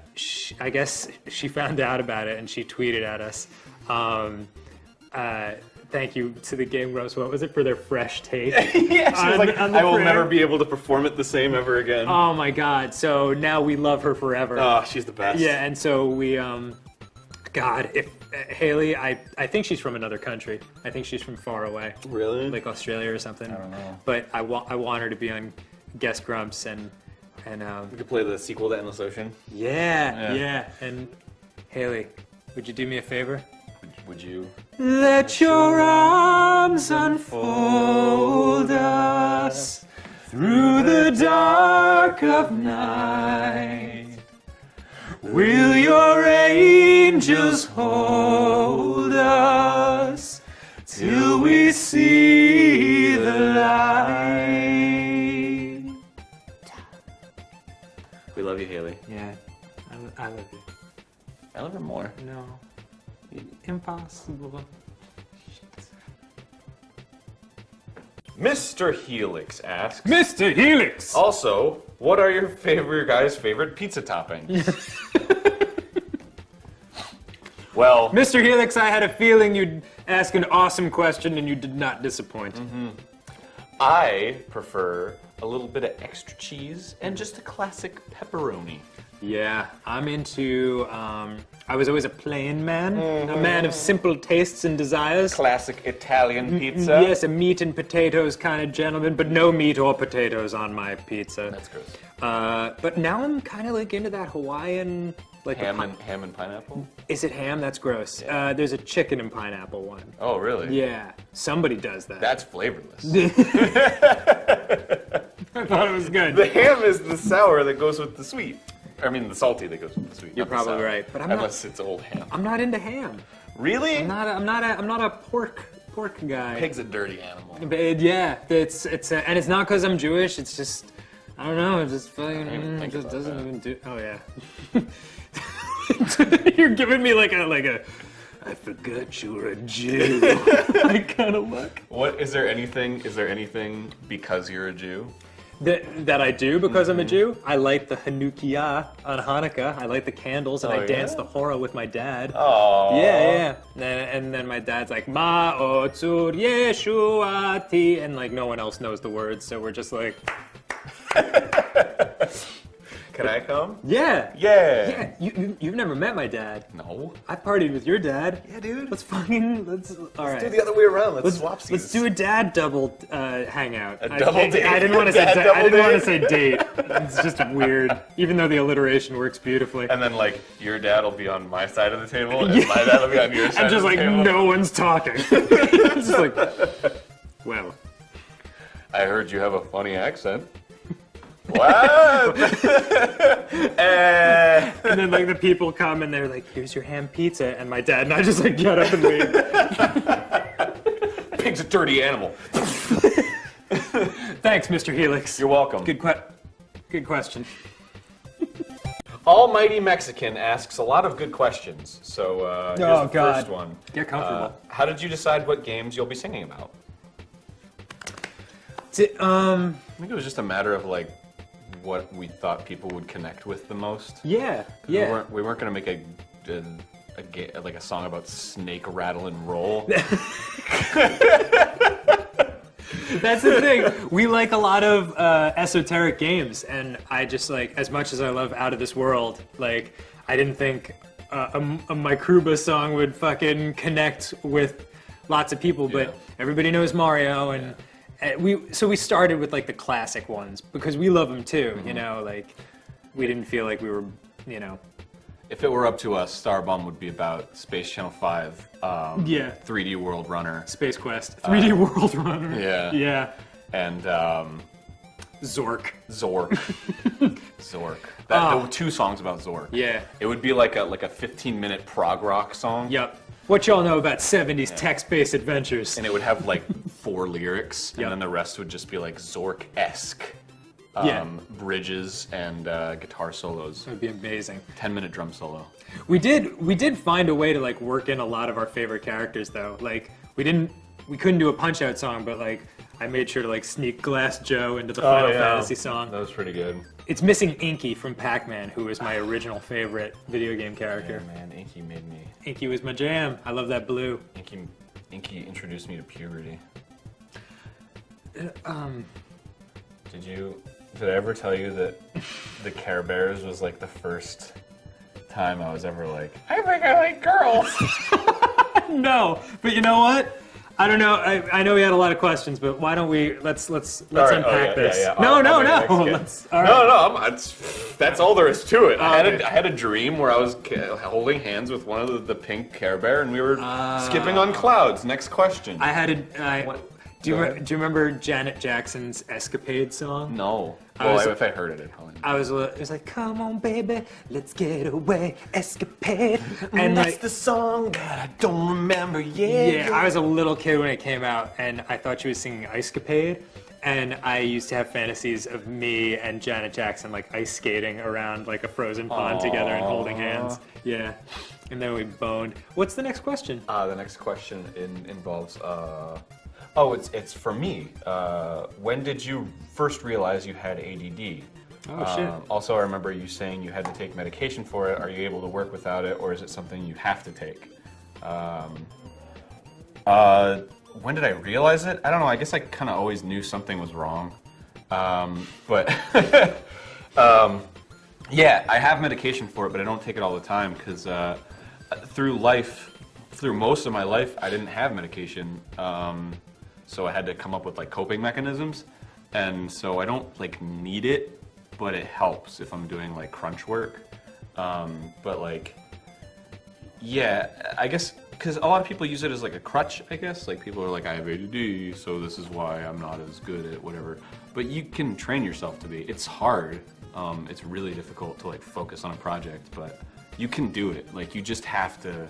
Speaker 2: guess she found out about it and she tweeted at us. Thank you to the Game Grumps. What was it for their fresh take?
Speaker 1: Yeah, she was like,
Speaker 2: on the
Speaker 1: I will
Speaker 2: prayer.
Speaker 1: never be able to perform it the same ever again.
Speaker 2: Oh my God! So now we love her forever.
Speaker 1: Oh, she's the best.
Speaker 2: Yeah, and so we, God, if Haley, I think she's from another country. I think she's from far away,
Speaker 1: Really?
Speaker 2: like Australia or something.
Speaker 1: I don't know.
Speaker 2: But I want her to be on Guest Grumps and
Speaker 1: We could play the sequel to Endless Ocean.
Speaker 2: yeah. And Haley, would you do me a favor?
Speaker 1: Would you?
Speaker 2: Let your arms unfold us through the dark of night. Will your angels hold us till we see the light?
Speaker 1: We love you, Haley.
Speaker 2: Yeah, I love you.
Speaker 1: I love her more.
Speaker 2: No, impossible.
Speaker 1: Mr. Helix asks.
Speaker 2: Mr. Helix!
Speaker 1: Also, what are your guys' favorite pizza toppings? Well,
Speaker 2: Mr. Helix, I had a feeling you'd ask an awesome question and you did not disappoint.
Speaker 1: I prefer a little bit of extra cheese and just a classic pepperoni.
Speaker 2: Yeah, I'm into, I was always a plain man, a man of simple tastes and desires.
Speaker 1: Classic Italian pizza.
Speaker 2: Yes, a meat and potatoes kind of gentleman, but no meat or potatoes on my pizza.
Speaker 1: That's gross.
Speaker 2: But now I'm kind of like into that Hawaiian, like
Speaker 1: Ham and pineapple?
Speaker 2: Is it ham? That's gross. There's a chicken and pineapple one.
Speaker 1: Oh, really?
Speaker 2: Yeah, somebody does that.
Speaker 1: That's flavorless.
Speaker 2: I thought it was good.
Speaker 1: The ham is the sour that goes with the sweet. I mean, the salty that goes with the sweet.
Speaker 2: You're
Speaker 1: not the
Speaker 2: probably
Speaker 1: sour.
Speaker 2: right, but I'm not-
Speaker 1: Unless it's old ham.
Speaker 2: I'm not into ham.
Speaker 1: Really?
Speaker 2: I'm not a pork guy.
Speaker 1: Pig's a dirty animal.
Speaker 2: But yeah, and it's not because I'm Jewish. It's just I don't know. It just fucking
Speaker 1: even
Speaker 2: it
Speaker 1: think
Speaker 2: just
Speaker 1: about
Speaker 2: doesn't
Speaker 1: that.
Speaker 2: even do. Oh yeah. You're giving me like a. I forgot you were a Jew. I kind of look.
Speaker 1: What is there anything because you're a Jew?
Speaker 2: That I do because I'm a Jew. I light the Hanukkah on Hanukkah. I light the candles and
Speaker 1: Oh,
Speaker 2: I dance
Speaker 1: yeah?
Speaker 2: the hora with my dad.
Speaker 1: Oh.
Speaker 2: Yeah. And then my dad's like, Ma'otzur Yeshuati, and like no one else knows the words, so we're just like,
Speaker 1: Can I come?
Speaker 2: yeah.
Speaker 1: Yeah.
Speaker 2: Yeah, you've never met my dad.
Speaker 1: No.
Speaker 2: I partied with your dad.
Speaker 1: Yeah, dude.
Speaker 2: Let's all right.
Speaker 1: Do the other way around. Let's swap seats.
Speaker 2: Let's do a dad double hangout.
Speaker 1: A double date.
Speaker 2: I didn't want to say.
Speaker 1: Dad
Speaker 2: I
Speaker 1: double
Speaker 2: didn't want to
Speaker 1: date?
Speaker 2: say date. It's just weird, even though the alliteration works beautifully.
Speaker 1: And then like your dad will be on my side of the table, and my dad will be on your side.
Speaker 2: And just
Speaker 1: of the
Speaker 2: like
Speaker 1: table.
Speaker 2: no one's talking. It's just like, well,
Speaker 1: I heard you have a funny accent. What?
Speaker 2: and then like the people come and they're like, "Here's your ham pizza," and my dad and I just like get up and leave.
Speaker 1: Pig's a dirty animal.
Speaker 2: Thanks, Mr. Helix.
Speaker 1: You're welcome.
Speaker 2: Good question.
Speaker 1: Almighty Mexican asks a lot of good questions. So here's
Speaker 2: Oh,
Speaker 1: the
Speaker 2: God.
Speaker 1: first one.
Speaker 2: Get comfortable.
Speaker 1: How did you decide what games you'll be singing about? I think it was just a matter of like what we thought people would connect with the most.
Speaker 2: Yeah.
Speaker 1: We weren't gonna make a song about snake rattle and roll.
Speaker 2: That's the thing. We like a lot of esoteric games, and I just like, as much as I love Out of This World, like I didn't think a Micruba song would fucking connect with lots of people, but
Speaker 1: Yeah.
Speaker 2: everybody knows Mario, and we started with like the classic ones because we love them too. You know, like we didn't feel like we were, you know.
Speaker 1: If it were up to us, Starbomb would be about Space Channel 5,
Speaker 2: Yeah.
Speaker 1: 3D World Runner,
Speaker 2: Space Quest, 3D World Runner.
Speaker 1: yeah.
Speaker 2: Yeah.
Speaker 1: and
Speaker 2: Zork.
Speaker 1: Zork. Zork. There were 2 songs about Zork.
Speaker 2: Yeah.
Speaker 1: It would be like a 15-minute prog rock song.
Speaker 2: Yep. What y'all know about 70s text-based adventures?
Speaker 1: And it would have like 4 lyrics, and
Speaker 2: Yep.
Speaker 1: then the rest would just be like Zork-esque
Speaker 2: Yeah.
Speaker 1: bridges and guitar solos.
Speaker 2: It would be amazing.
Speaker 1: 10-minute drum solo.
Speaker 2: We did find a way to like work in a lot of our favorite characters though. Like we couldn't do a Punch Out song, but like I made sure to like sneak Glass Joe into the Final Fantasy song.
Speaker 1: That was pretty good.
Speaker 2: It's missing Inky from Pac-Man, who is my original favorite video game character.
Speaker 1: Yeah, man, Inky made me.
Speaker 2: Inky was my jam. I love that blue.
Speaker 1: Inky introduced me to puberty. Did I ever tell you that the Care Bears was like the first time I was ever like, I think I like girls.
Speaker 2: No, but you know what? I don't know. I know we had a lot of questions, but why don't we let's unpack this? No. Let's, all right.
Speaker 1: No. That's all there is to it. I had a dream where I was holding hands with one of the pink Care Bear, and we were skipping on clouds. Next question.
Speaker 2: Do you remember Janet Jackson's Escapade song?
Speaker 1: No.
Speaker 2: I was-
Speaker 1: If I heard it, I'd probably know.
Speaker 2: It was like, come on, baby, let's get away, escapade. And
Speaker 1: that's
Speaker 2: like,
Speaker 1: the song that I don't remember yet.
Speaker 2: yeah, I was a little kid when it came out, and I thought she was singing Ice-Capade. And I used to have fantasies of me and Janet Jackson like ice skating around like a frozen pond together and holding hands. Yeah. And then we boned. What's the next question?
Speaker 1: The next question involves. It's for me. When did you first realize you had ADD?
Speaker 2: Oh, shit.
Speaker 1: Also, I remember you saying you had to take medication for it. Are you able to work without it, or is it something you have to take? When did I realize it? I don't know. I guess I kind of always knew something was wrong. But yeah, I have medication for it, but I don't take it all the time because through most of my life, I didn't have medication. So I had to come up with like coping mechanisms, and so I don't like need it, but it helps if I'm doing like crunch work. But like, yeah, I guess because a lot of people use it as like a crutch. I guess like people are like, I have ADD, so this is why I'm not as good at whatever. But you can train yourself to be. It's hard. It's really difficult to like focus on a project, but you can do it. Like you just have to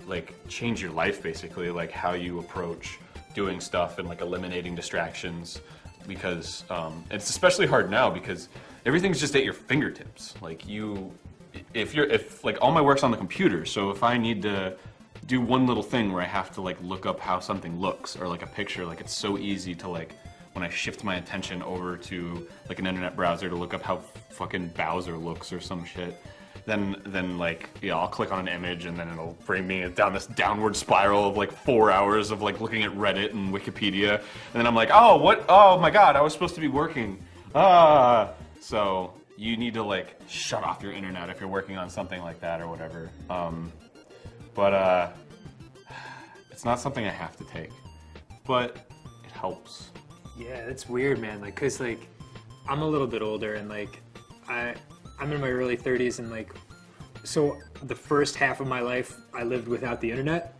Speaker 1: like change your life basically, like how you approach doing stuff and like eliminating distractions, because it's especially hard now because everything's just at your fingertips. Like if like all my work's on the computer, so if I need to do one little thing where I have to like look up how something looks or like a picture, like it's so easy to like when I shift my attention over to like an internet browser to look up how fucking Bowser looks or some shit, then like, yeah, I'll click on an image and then it'll bring me down this downward spiral of like 4 hours of like looking at Reddit and Wikipedia, and then I'm like, oh my god, I was supposed to be working. So you need to like shut off your internet if you're working on something like that or whatever. But it's not something I have to take, but it helps.
Speaker 2: Yeah, it's weird, man. Like, cause like, I'm a little bit older, and like, I'm in my early 30s, and like, so the first half of my life I lived without the internet,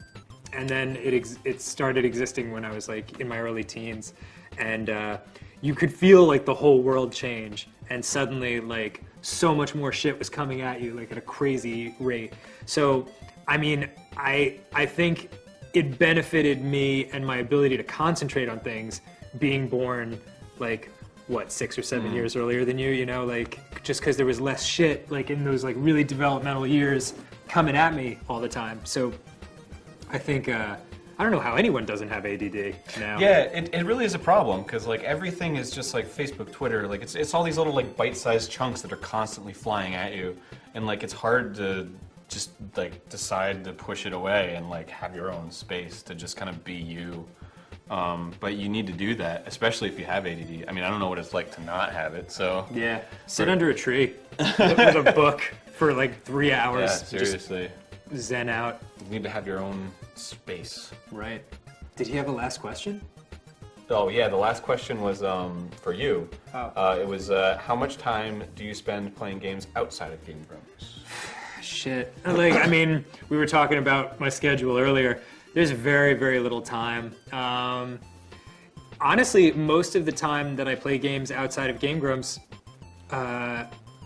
Speaker 2: and then it started existing when I was like in my early teens, and you could feel like the whole world change, and suddenly like so much more shit was coming at you like at a crazy rate. So, I mean, I think it benefited me and my ability to concentrate on things being born like what 6 or 7 years earlier than you know, like just because there was less shit like in those like really developmental years coming at me all the time. So I think I don't know how anyone doesn't have ADD now.
Speaker 1: Yeah, it really is a problem because like everything is just like Facebook, Twitter, like it's all these little like bite-sized chunks that are constantly flying at you, and like it's hard to just like decide to push it away and like have your own space to just kind of be you. But you need to do that, especially if you have ADD. I mean, I don't know what it's like to not have it, so.
Speaker 2: Yeah. Sit under a tree with a book for like 3 hours.
Speaker 1: Yeah, seriously.
Speaker 2: Just zen out.
Speaker 1: You need to have your own space.
Speaker 2: Right. Did he have a last question?
Speaker 1: Oh yeah, the last question was for you.
Speaker 2: Oh.
Speaker 1: It was how much time do you spend playing games outside of Game Grumps?
Speaker 2: Shit. Like, I mean, we were talking about my schedule earlier. There's very, very little time. Honestly, most of the time that I play games outside of Game Grumps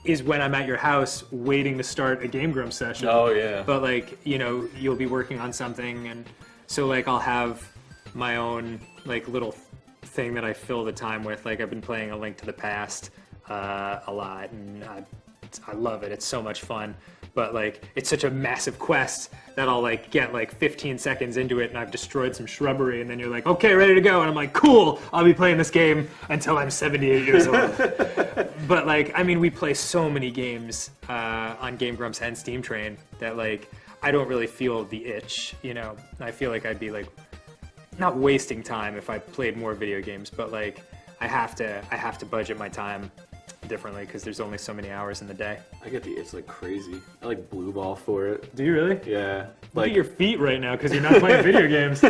Speaker 2: is when I'm at your house waiting to start a Game Grumps session.
Speaker 1: Oh yeah.
Speaker 2: But like, you know, you'll be working on something, and so like I'll have my own like little thing that I fill the time with. Like I've been playing A Link to the Past a lot, and I love it. It's so much fun. But like, it's such a massive quest that I'll like get like 15 seconds into it and I've destroyed some shrubbery, and then you're like, okay, ready to go. And I'm like, cool, I'll be playing this game until I'm 78 years old. But like, I mean, we play so many games on Game Grumps and Steam Train that like, I don't really feel the itch, you know? I feel like I'd be like, not wasting time if I played more video games, but like, I have to budget my time differently because there's only so many hours in the day.
Speaker 4: I get the itch like crazy. I like blue ball for it.
Speaker 2: Do you really?
Speaker 4: Yeah.
Speaker 2: Look at your feet right now because you're not playing video games.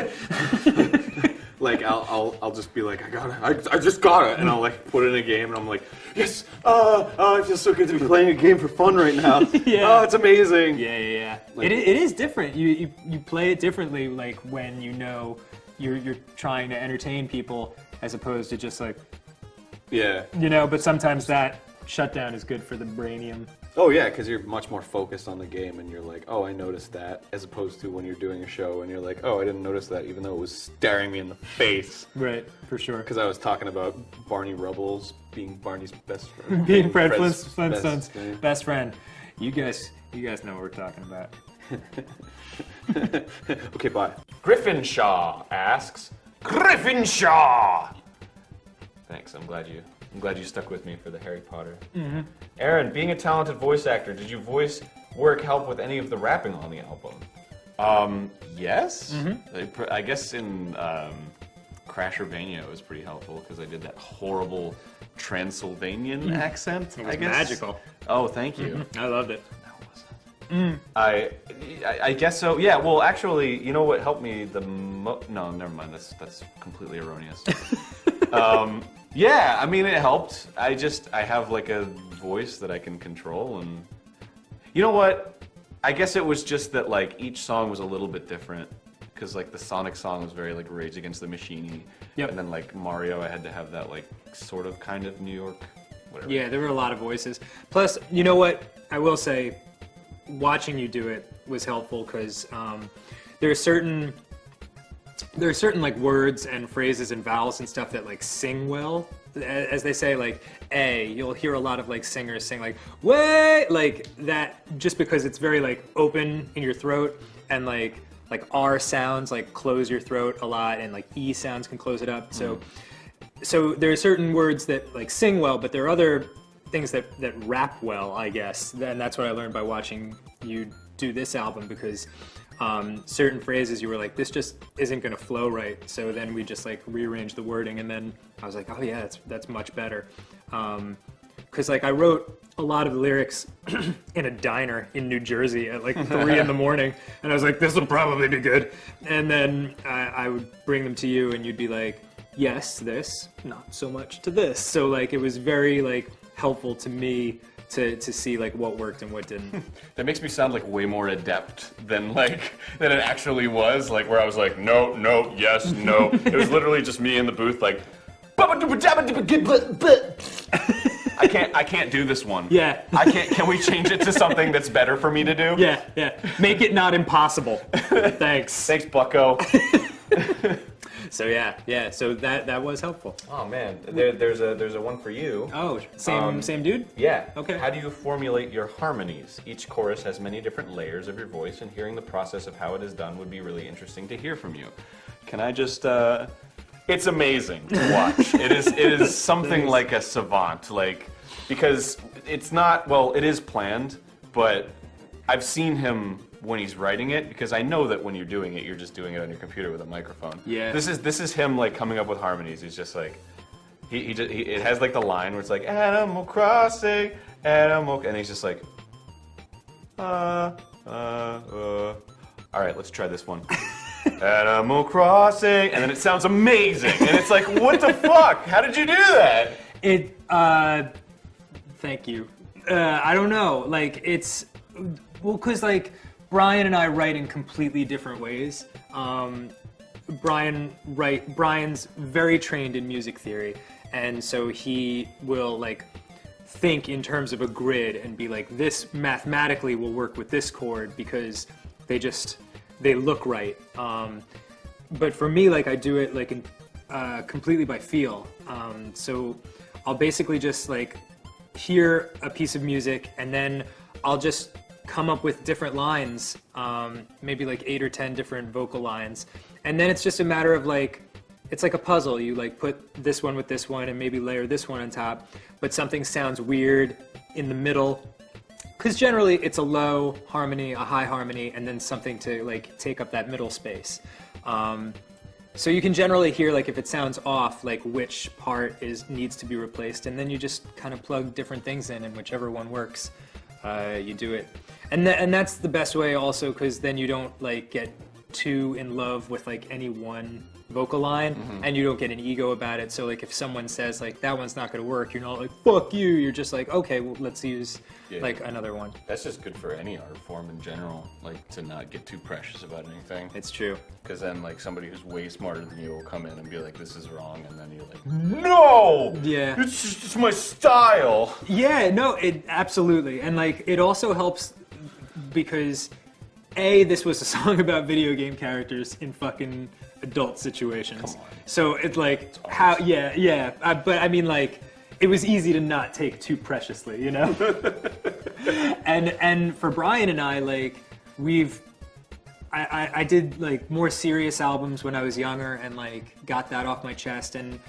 Speaker 4: Like I'll just be like, I just got it, and I'll like put it in a game, and I'm like, yes, it feels so good to be playing a game for fun right now.
Speaker 2: Yeah.
Speaker 4: Oh, it's amazing.
Speaker 2: Yeah.
Speaker 4: Like-
Speaker 2: It is different. You play it differently, like when you know you're trying to entertain people as opposed to just like,
Speaker 4: Yeah.
Speaker 2: you know. But sometimes that shutdown is good for the brainium.
Speaker 4: Oh yeah, because you're much more focused on the game, and you're like, oh, I noticed that, as opposed to when you're doing a show and you're like, oh, I didn't notice that, even though it was staring me in the face.
Speaker 2: Right, for sure.
Speaker 4: Because I was talking about Barney Rubbles being Barney's best friend.
Speaker 2: Being Fred
Speaker 4: Fred's
Speaker 2: Flintstone's
Speaker 4: friend.
Speaker 2: best friend. You guys know what we're talking about.
Speaker 4: Okay, bye.
Speaker 1: Griffin-Shaw asks, Griffin-Shaw! Thanks, I'm glad you stuck with me for the Harry Potter. Mm-hmm. Aaron, being a talented voice actor, did you voice work help with any of the rapping on the album? Yes. Mm-hmm. I guess in Crashervania it was pretty helpful because I did that horrible Transylvanian accent.
Speaker 2: It was
Speaker 1: I guess.
Speaker 2: magical.
Speaker 1: Oh, thank you.
Speaker 2: I loved it.
Speaker 1: I guess so. Yeah. Well, actually, you know what helped me the most? No, never mind. That's completely erroneous. Yeah. I mean, it helped. I have like a voice that I can control, and you know what? I guess it was just that like each song was a little bit different. Because like the Sonic song was very like Rage Against the Machine-y.
Speaker 2: Yep.
Speaker 1: And then like Mario, I had to have that like sort of kind of New York, whatever.
Speaker 2: Yeah, there were a lot of voices. Plus, you know what? I will say, watching you do it was helpful because there are certain like words and phrases and vowels and stuff that like sing well. As they say, like you'll hear a lot of like singers sing like way like that just because it's very like open in your throat, and like R sounds like close your throat a lot, and like E sounds can close it up. So there are certain words that like sing well, but there are other things that rap well, I guess. And that's what I learned by watching you do this album, because certain phrases you were like, this just isn't going to flow right. So then we just like rearranged the wording, and then I was like, oh yeah, that's much better. Because like I wrote a lot of lyrics in a diner in New Jersey at like 3 in the morning, and I was like, this will probably be good. And then I would bring them to you, and you'd be like, yes, this, not so much to this. So like it was very like helpful to me to see like what worked and what didn't.
Speaker 1: That makes me sound like way more adept than it actually was. Like where I was like, no, yes, no. It was literally just me in the booth like, I can't do this one.
Speaker 2: Yeah.
Speaker 1: Can we change it to something that's better for me to do?
Speaker 2: Yeah. Make it not impossible. Thanks.
Speaker 1: Thanks, Bucko.
Speaker 2: So yeah. So that was helpful.
Speaker 1: Oh man, there's a one for you.
Speaker 2: Oh, same dude?
Speaker 1: Yeah.
Speaker 2: Okay.
Speaker 1: How do you formulate your harmonies? Each chorus has many different layers of your voice, and hearing the process of how it is done would be really interesting to hear from you. Can I just? It's amazing to watch. It is something like a savant, because it's not. Well, it is planned, but I've seen him when he's writing it, because I know that when you're doing it, you're just doing it on your computer with a microphone.
Speaker 2: Yeah.
Speaker 1: This is him like coming up with harmonies. He's just like, it has like the line where it's like Animal Crossing, and he's just like, all right, let's try this one. Animal Crossing, and then it sounds amazing, and it's like, what the fuck? How did you do that?
Speaker 2: Thank you. I don't know. Like, it's, well, because, like, Brian and I write in completely different ways. Brian's very trained in music theory, and so he will, like, think in terms of a grid and be like, this mathematically will work with this chord because they look right. But for me, like, I do it, like, completely by feel. So I'll basically just, like, hear a piece of music, and then I'll just come up with different lines, maybe like 8 or 10 different vocal lines, and then it's just a matter of, like, it's like a puzzle. You, like, put this one with this one and maybe layer this one on top, but something sounds weird in the middle, because generally it's a low harmony, a high harmony, and then something to, like, take up that middle space. So you can generally hear, like, if it sounds off, like, which part needs to be replaced, and then you just kind of plug different things in, and whichever one works, you do it. And that's the best way also, because then you don't, like, get too in love with, like, any one vocal line, and you don't get an ego about it. So, like, if someone says, like, that one's not going to work, you're not like, fuck you. You're just like, okay, well, let's use, like, another one.
Speaker 1: That's just good for any art form in general, like, to not get too precious about anything.
Speaker 2: It's true.
Speaker 1: Because then, like, somebody who's way smarter than you will come in and be like, this is wrong, and then you're like, no!
Speaker 2: Yeah.
Speaker 1: It's my style!
Speaker 2: Yeah, no, it absolutely. And, like, it also helps because, A, this was a song about video game characters in fucking adult situations.
Speaker 1: Come on.
Speaker 2: So it's like,
Speaker 1: It's
Speaker 2: how,
Speaker 1: awesome.
Speaker 2: yeah. But I mean, like, it was easy to not take too preciously, you know? and for Brian and I, like, I did, like, more serious albums when I was younger and, like, got that off my chest, and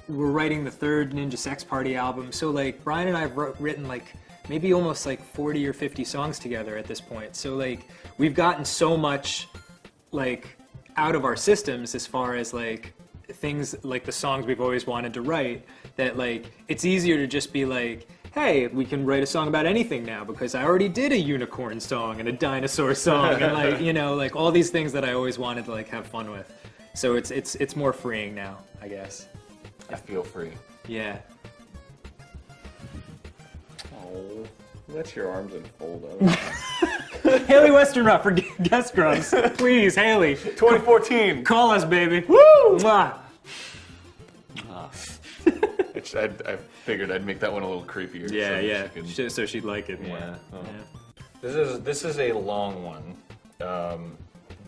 Speaker 2: we're writing the third Ninja Sex Party album. So, like, Brian and I have written, like, maybe almost, like, 40 or 50 songs together at this point. So, like, we've gotten so much, like, out of our systems as far as, like, things like the songs we've always wanted to write, that, like, it's easier to just be like, hey, we can write a song about anything now because I already did a unicorn song and a dinosaur song and, like, you know, like, all these things that I always wanted to, like, have fun with. So it's more freeing now, I guess.
Speaker 1: I feel free.
Speaker 2: Yeah.
Speaker 4: Oh, let your arms unfold.
Speaker 2: Haley Westernuff for guest grubs. Please, Haley.
Speaker 1: 2014!
Speaker 2: Call us, baby. Woo! Mwah.
Speaker 1: I figured I'd make that one a little creepier.
Speaker 2: Yeah.
Speaker 1: So she could-
Speaker 2: So she'd like it more.
Speaker 1: Yeah. Oh.
Speaker 2: Yeah.
Speaker 1: This is a long one.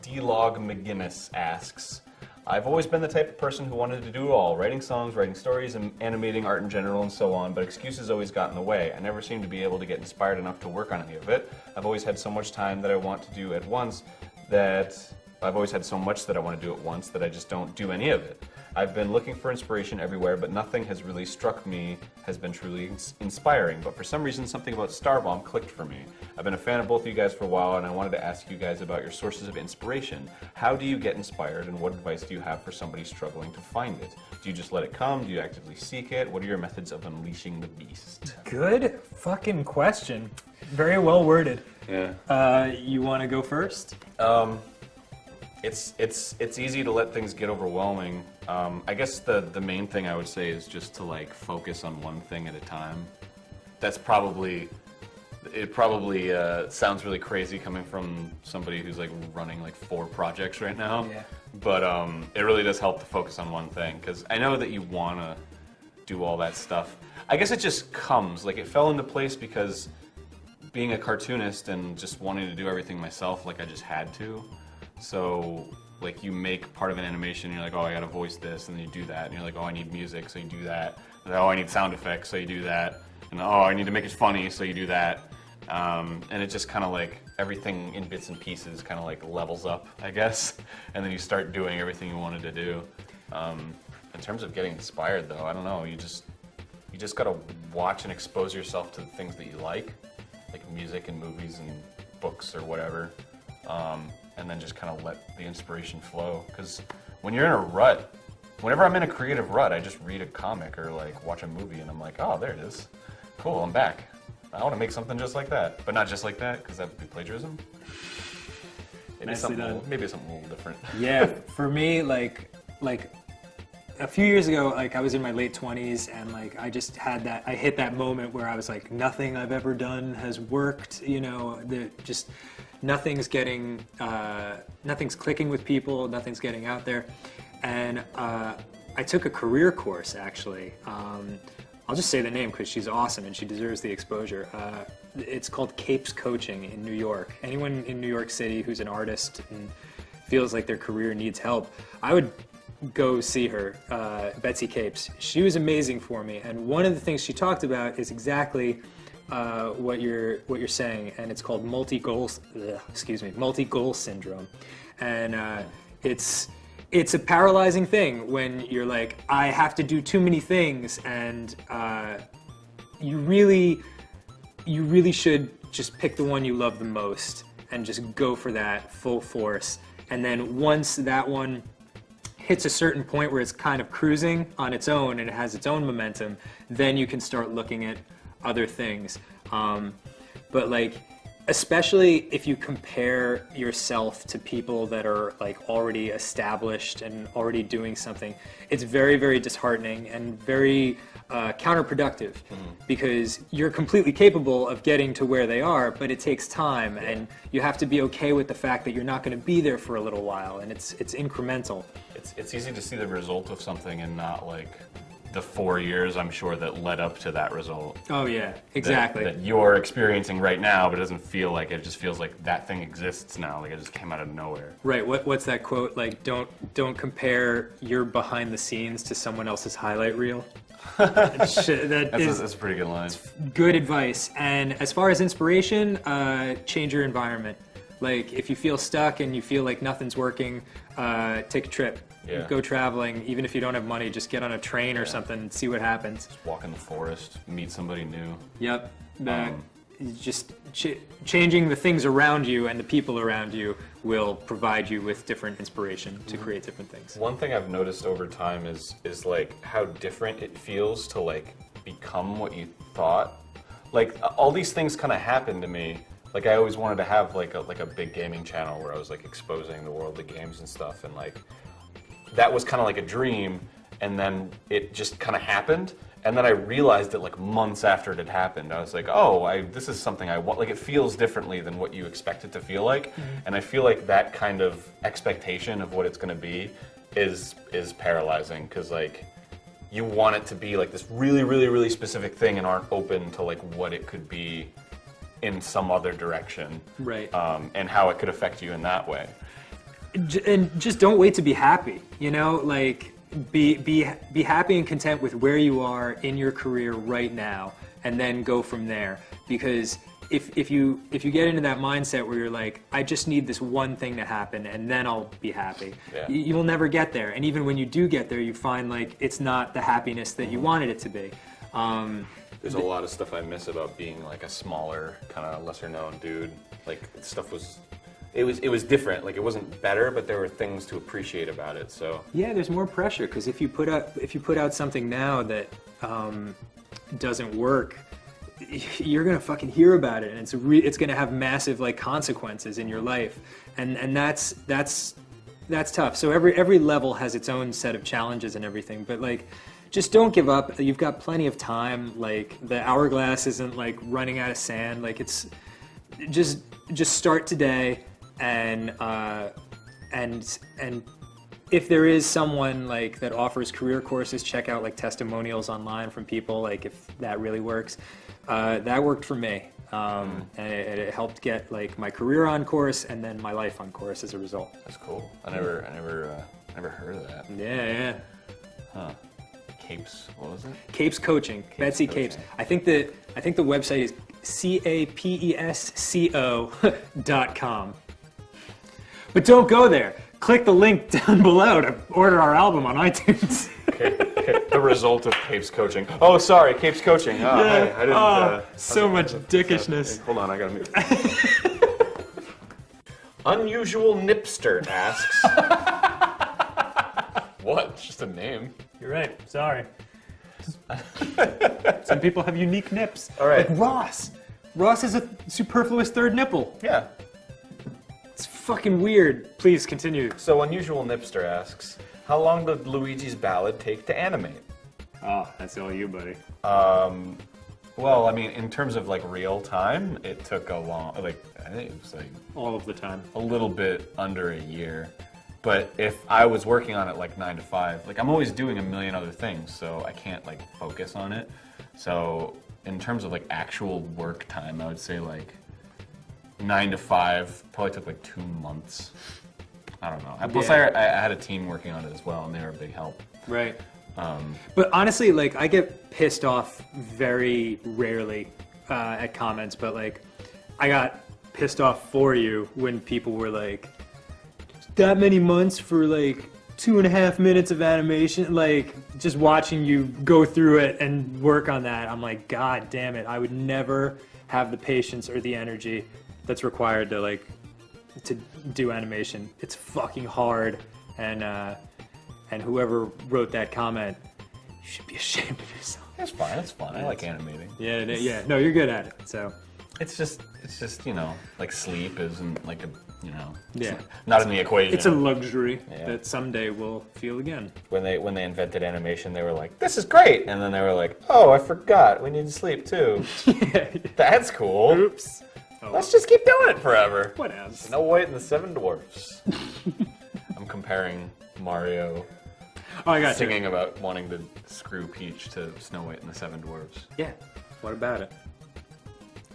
Speaker 1: D-Log McGinnis asks, I've always been the type of person who wanted to do it all, writing songs, writing stories, and animating art in general and so on, but excuses always got in the way. I never seem to be able to get inspired enough to work on any of it. I've always had so much time that I want to do at once that I've always had so much that I want to do at once that I just don't do any of it. I've been looking for inspiration everywhere, but nothing has really struck me, has been truly inspiring. But for some reason, something about Starbomb clicked for me. I've been a fan of both of you guys for a while, and I wanted to ask you guys about your sources of inspiration. How do you get inspired, and what advice do you have for somebody struggling to find it? Do you just let it come? Do you actively seek it? What are your methods of unleashing the beast?
Speaker 2: Good fucking question. Very well worded.
Speaker 1: Yeah.
Speaker 2: You want to go first?
Speaker 1: It's easy to let things get overwhelming. I guess the main thing I would say is just to, like, focus on one thing at a time. That's probably sounds really crazy coming from somebody who's, like, running like 4 projects right now.
Speaker 2: Yeah.
Speaker 1: But it really does help to focus on one thing, because I know that you want to do all that stuff. I guess it just comes, like, it fell into place because being a cartoonist and just wanting to do everything myself, like, I just had to. So, like, you make part of an animation, and you're like, oh, I gotta voice this, and then you do that, and you're like, oh, I need music, so you do that. And, oh, I need sound effects, so you do that. And, oh, I need to make it funny, so you do that. And it just kind of, like, everything in bits and pieces kind of, like, levels up, I guess. And then you start doing everything you wanted to do. In terms of getting inspired, though, I don't know. You just gotta watch and expose yourself to the things that you like music and movies and books or whatever, and then just kind of let the inspiration flow. Because when you're in a rut, whenever I'm in a creative rut, I just read a comic or like watch a movie, and I'm like, oh, there it is. Cool, I'm back. I want to make something just like that, but not just like that, because that would be plagiarism. Maybe
Speaker 2: Nicely
Speaker 1: something,
Speaker 2: done.
Speaker 1: maybe something a little different.
Speaker 2: Yeah, for me, like a few years ago, like I was in my late 20s, and like I just had that, I hit that moment where I was like, nothing I've ever done has worked, you know, just nothing's getting, nothing's clicking with people, nothing's getting out there. And I took a career course, actually. I'll just say the name because she's awesome and she deserves the exposure. It's called Capes Coaching in New York. Anyone in New York City who's an artist and feels like their career needs help, I would go see her, Betsy Capes. She was amazing for me, and one of the things she talked about is exactly what you're saying, and it's called multi-goal syndrome, and it's a paralyzing thing when you're like, I have to do too many things, and you really should just pick the one you love the most and just go for that full force. And then once that one hits a certain point where it's kind of cruising on its own and it has its own momentum, then you can start looking at other things. But like, especially if you compare yourself to people that are like already established and already doing something, it's very, very disheartening and very counterproductive, because you're completely capable of getting to where they are, but it takes time, and you have to be okay with the fact that you're not going to be there for a little while, and it's incremental.
Speaker 1: It's easy to see the result of something and not like the 4 years, I'm sure, that led up to that result.
Speaker 2: Oh yeah, exactly.
Speaker 1: That you're experiencing right now, but it doesn't feel like it. It just feels like that thing exists now, like it just came out of nowhere.
Speaker 2: Right. What's that quote? Like, don't compare your behind the scenes to someone else's highlight reel. That's
Speaker 1: a pretty good line.
Speaker 2: Good advice. And as far as inspiration, change your environment. Like, if you feel stuck and you feel like nothing's working, take a trip.
Speaker 1: Yeah.
Speaker 2: Go traveling. Even if you don't have money, just get on a train or something and see what happens.
Speaker 1: Just walk in the forest, meet somebody new.
Speaker 2: Yep. Just changing the things around you and the people around you will provide you with different inspiration to create different things.
Speaker 1: One thing I've noticed over time is like how different it feels to like become what you thought. Like all these things kind of happened to me. Like I always wanted to have like a big gaming channel where I was like exposing the world of games and stuff, and like that was kind of like a dream, and then it just kind of happened. And then I realized it like months after it had happened. I was like, oh, this is something I want. Like it feels differently than what you expect it to feel like. And I feel like that kind of expectation of what it's going to be is paralyzing, because like you want it to be like this really, really, really specific thing and aren't open to like what it could be in some other direction.
Speaker 2: Right.
Speaker 1: And how it could affect you in that way.
Speaker 2: And just don't wait to be happy, you know, like be happy and content with where you are in your career right now, and then go from there. Because if you get into that mindset where you're like, I just need this one thing to happen and then I'll be happy, you will never get there. And even when you do get there, you find like it's not the happiness that you wanted it to be.
Speaker 1: There's a lot of stuff I miss about being like a smaller, kind of lesser known dude. Like stuff was, it was different. Like it wasn't better, but there were things to appreciate about it. So
Speaker 2: yeah, there's more pressure, because if you put out something now that doesn't work, you're gonna fucking hear about it, and it's gonna have massive like consequences in your life, and that's tough. So every level has its own set of challenges and everything, but like, just don't give up. You've got plenty of time. Like the hourglass isn't like running out of sand. Like it's just start today, and if there is someone like that offers career courses, check out like testimonials online from people. Like if that really works, that worked for me, and it helped get like my career on course and then my life on course as a result.
Speaker 1: that's cool. I never heard of that.
Speaker 2: Yeah.
Speaker 1: Huh. Capes, what was it?
Speaker 2: Capes Coaching, Betsy Capes.
Speaker 1: Coaching.
Speaker 2: I think the website is capesco.com. But don't go there. Click the link down below to order our album on iTunes.
Speaker 1: Okay. The result of Capes Coaching. Oh, sorry, Capes Coaching. Oh,
Speaker 2: Yeah.
Speaker 1: hey, I didn't.
Speaker 2: So much dickishness.
Speaker 1: Hold on, I gotta move.
Speaker 4: Unusual Nipster asks.
Speaker 1: What? It's just a name.
Speaker 2: You're right. Sorry. Some people have unique nips.
Speaker 1: All right.
Speaker 2: Like Ross. Ross has a superfluous third nipple.
Speaker 1: Yeah.
Speaker 2: It's fucking weird. Please continue.
Speaker 1: So Unusual Nipster asks, how long did Luigi's Ballad take to animate?
Speaker 2: Oh, that's all you, buddy.
Speaker 1: Well, I mean, in terms of like real time, it took a long, like I think it was like
Speaker 2: All of the time.
Speaker 1: a little bit under a year. But if I was working on it like 9 to 5, like I'm always doing a million other things, so I can't like focus on it. So in terms of like actual work time, I would say like 9 to 5 probably took like 2 months. I don't know. Plus,
Speaker 2: Yeah.
Speaker 1: I had a team working on it as well, and they were a big help.
Speaker 2: Right. But honestly, like, I get pissed off very rarely at comments, but like, I got pissed off for you when people were like, that many months for like 2.5 minutes of animation, like just watching you go through it and work on that. I'm like, God damn it. I would never have the patience or the energy that's required to like, to do animation. It's fucking hard. And whoever wrote that comment, you should be ashamed of yourself.
Speaker 1: It's fine. It's fun. I like animating.
Speaker 2: Yeah. No, you're good at it. So,
Speaker 1: It's just you know, like sleep isn't like a it's
Speaker 2: Yeah.
Speaker 1: not in the equation.
Speaker 2: it's a luxury
Speaker 1: Yeah.
Speaker 2: that someday we'll feel again.
Speaker 1: when they invented animation, they were like, "This is great," and then they were like, "Oh, I forgot. We need to sleep too." That's cool.
Speaker 2: Oops. Oh,
Speaker 1: Let's just keep doing it forever.
Speaker 2: what else?
Speaker 1: Snow White and the Seven Dwarfs. I'm comparing Mario
Speaker 2: Oh, I got
Speaker 1: singing about wanting to screw Peach to Snow White and the Seven Dwarfs.
Speaker 2: you. Yeah. What about it?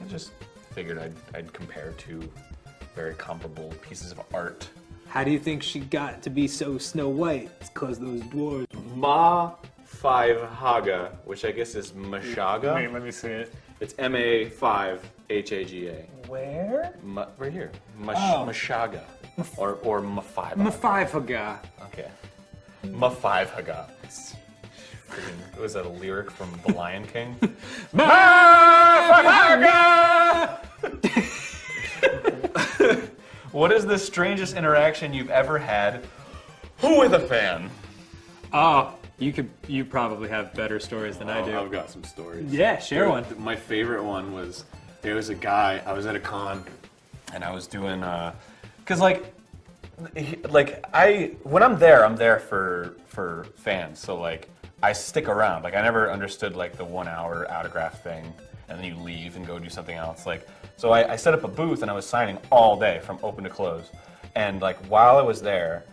Speaker 1: I just figured I'd compare two very comparable pieces of art.
Speaker 2: How do you think she got to be so Snow White? It's because those dwarves.
Speaker 1: Ma 5 Haga, which I guess is Mashaga.
Speaker 2: Wait, let me see it.
Speaker 1: It's MA5 HAGA.
Speaker 2: Where?
Speaker 1: Right here.
Speaker 2: Oh.
Speaker 1: Mashaga. Or Ma5.
Speaker 2: Mafifaga.
Speaker 1: Okay. Ma5 Haga. It was that a lyric from The Lion King? What is the strangest interaction you've ever had with a fan?
Speaker 2: Oh, you probably have better stories than I do.
Speaker 4: I've got some stories.
Speaker 2: Yeah, share one.
Speaker 4: My favorite one was, there was a guy, I was at a con,
Speaker 1: And I was doing, cause when I'm there for fans. So like, I stick around. Like I never understood like the 1 hour autograph thing, and then you leave and go do something else. Like, so I set up a booth and I was signing all day from open to close. And like while I was there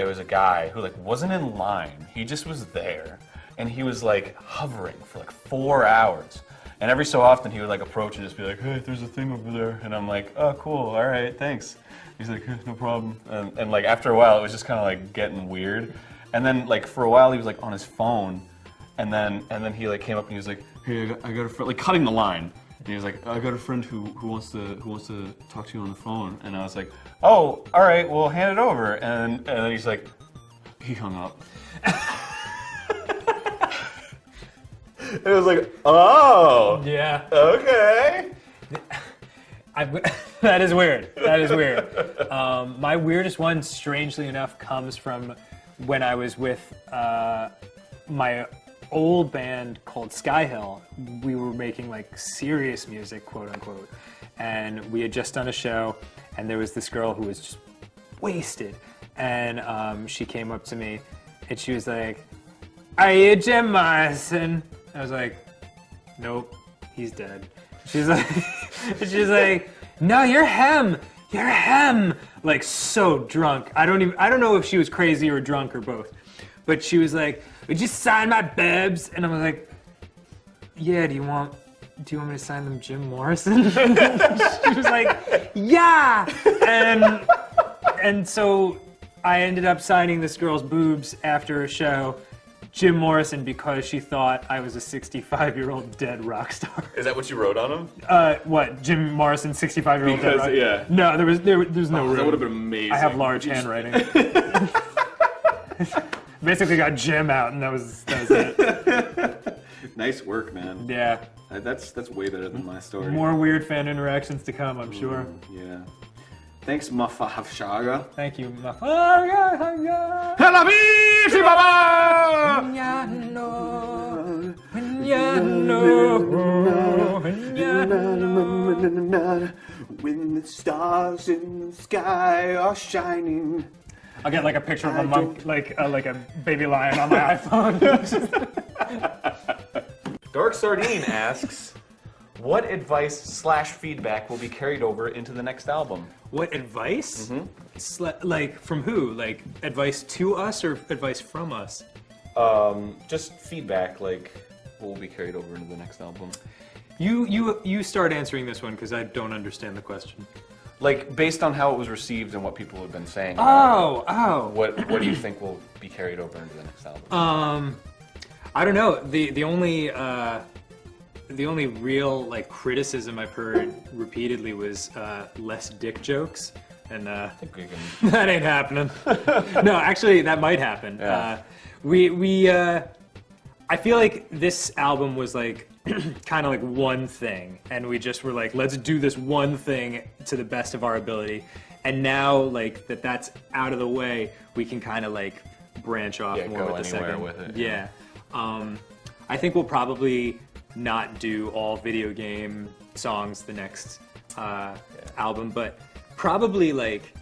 Speaker 1: was a guy who like wasn't in line. He just was there, and he was like hovering for like 4 hours. And every so often he would like approach and just be like, "Hey, there's a thing over there," and I'm like, "Oh, cool, all right, thanks." He's like, "No problem." And like after a while, it was just kind of like getting weird. And then like for a while, he was like on his phone, and then he like came up and he was like, "Hey, I got a friend," like cutting the line. And he was like, "I got a friend who wants to talk to you on the phone." And I was like, "Oh, all right, well, hand it over." And then he's like, he hung up. It was like, oh,
Speaker 2: Yeah.
Speaker 1: okay.
Speaker 2: That is weird. That is weird. My weirdest one, strangely enough, comes from when I was with my old band called Skyhill. We were making like serious music, quote unquote, and we had just done a show, and there was this girl who was just wasted, and she came up to me, and she was like, "Are you Jim Morrison?" I was like, "Nope, he's dead." She's like, "No, you're him. You're him." Like so drunk. I don't know if she was crazy or drunk or both. But she was like, "Would you sign my babes?" And I was like, "Yeah, do you want me to sign them Jim Morrison?" She was like, "Yeah." And so I ended up signing this girl's boobs after a show, Jim Morrison, because she thought I was a 65-year-old dead rock star.
Speaker 1: Is that what you wrote on him?
Speaker 2: What, Jim Morrison, 65-year-old dead
Speaker 4: Because,
Speaker 2: rock?
Speaker 4: yeah.
Speaker 2: No, there's no room.
Speaker 4: that would have been amazing.
Speaker 2: I have large handwriting. Basically got Jim out, and that was it.
Speaker 4: Nice work, man.
Speaker 2: Yeah.
Speaker 4: That's way better than my story.
Speaker 2: More weird fan interactions to come, I'm sure.
Speaker 4: Yeah. Thanks, Mafahafshaga.
Speaker 2: Thank you.
Speaker 1: Tel Aviv, Baba!
Speaker 4: When the stars in the sky are shining.
Speaker 2: I'll get like a picture of a monk, like a baby lion on my iPhone.
Speaker 1: Dark Sardine asks, what advice/feedback will be carried over into the next album?
Speaker 2: What advice? Like from who? Like advice to us or advice from us?
Speaker 1: Just feedback, like what will be carried over into the next album.
Speaker 2: You start answering this one because I don't understand the question.
Speaker 1: Like based on how it was received and what people have been saying. about it,
Speaker 2: Oh.
Speaker 1: What do you think will be carried over into the next album?
Speaker 2: I don't know. The only real like criticism I've heard repeatedly was less dick jokes, and
Speaker 1: I think we can.
Speaker 2: that ain't happening. No, actually, that might happen.
Speaker 1: Yeah.
Speaker 2: I feel like this album was like kind of like one thing, and we just were like, let's do this one thing to the best of our ability. And now, like that's out of the way, we can kind of like branch off more
Speaker 1: go
Speaker 2: with the
Speaker 1: anywhere
Speaker 2: second.
Speaker 1: with it.
Speaker 2: Yeah. I think we'll probably not do all video game songs the next album, but probably like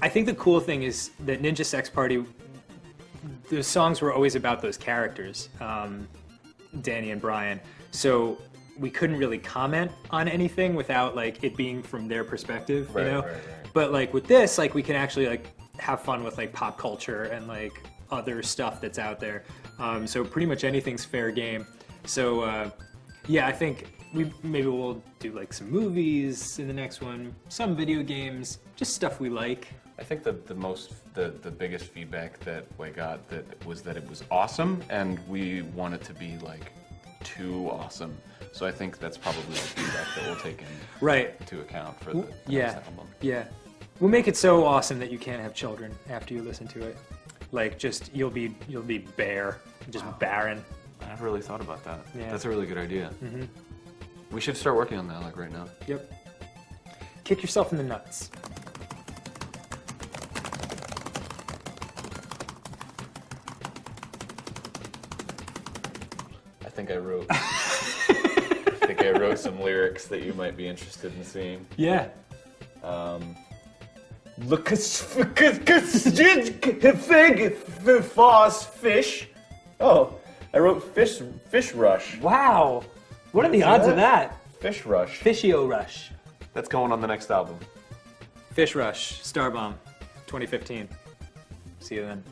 Speaker 2: I think the cool thing is that Ninja Sex Party, the songs were always about those characters, Danny and Brian. So we couldn't really comment on anything without like it being from their perspective, you know.
Speaker 1: Right.
Speaker 2: But like with this, like we can actually like have fun with like pop culture and like other stuff that's out there. So pretty much anything's fair game. So yeah, I think maybe we'll do like some movies in the next one, some video games, just stuff we like.
Speaker 1: I think the biggest feedback that we got was that it was awesome, and we want it to be like too awesome. So I think that's probably the feedback that we'll take into account for the next album.
Speaker 2: Yeah. We'll make it so awesome that you can't have children after you listen to it. Like just you'll be bare, just barren.
Speaker 1: I never really thought about that.
Speaker 2: Yeah.
Speaker 1: That's a really good idea. Mm-hmm. We should start working on that like right now.
Speaker 2: Yep. Kick yourself in the nuts.
Speaker 1: I think I wrote some lyrics that you might be interested in seeing.
Speaker 2: Yeah.
Speaker 1: Look, fish. Oh, I wrote fish rush.
Speaker 2: Wow. What are the odds of that?
Speaker 1: Fish rush.
Speaker 2: Fishio Rush.
Speaker 1: That's going on the next album.
Speaker 2: Fish Rush, Starbomb, 2015. See you then.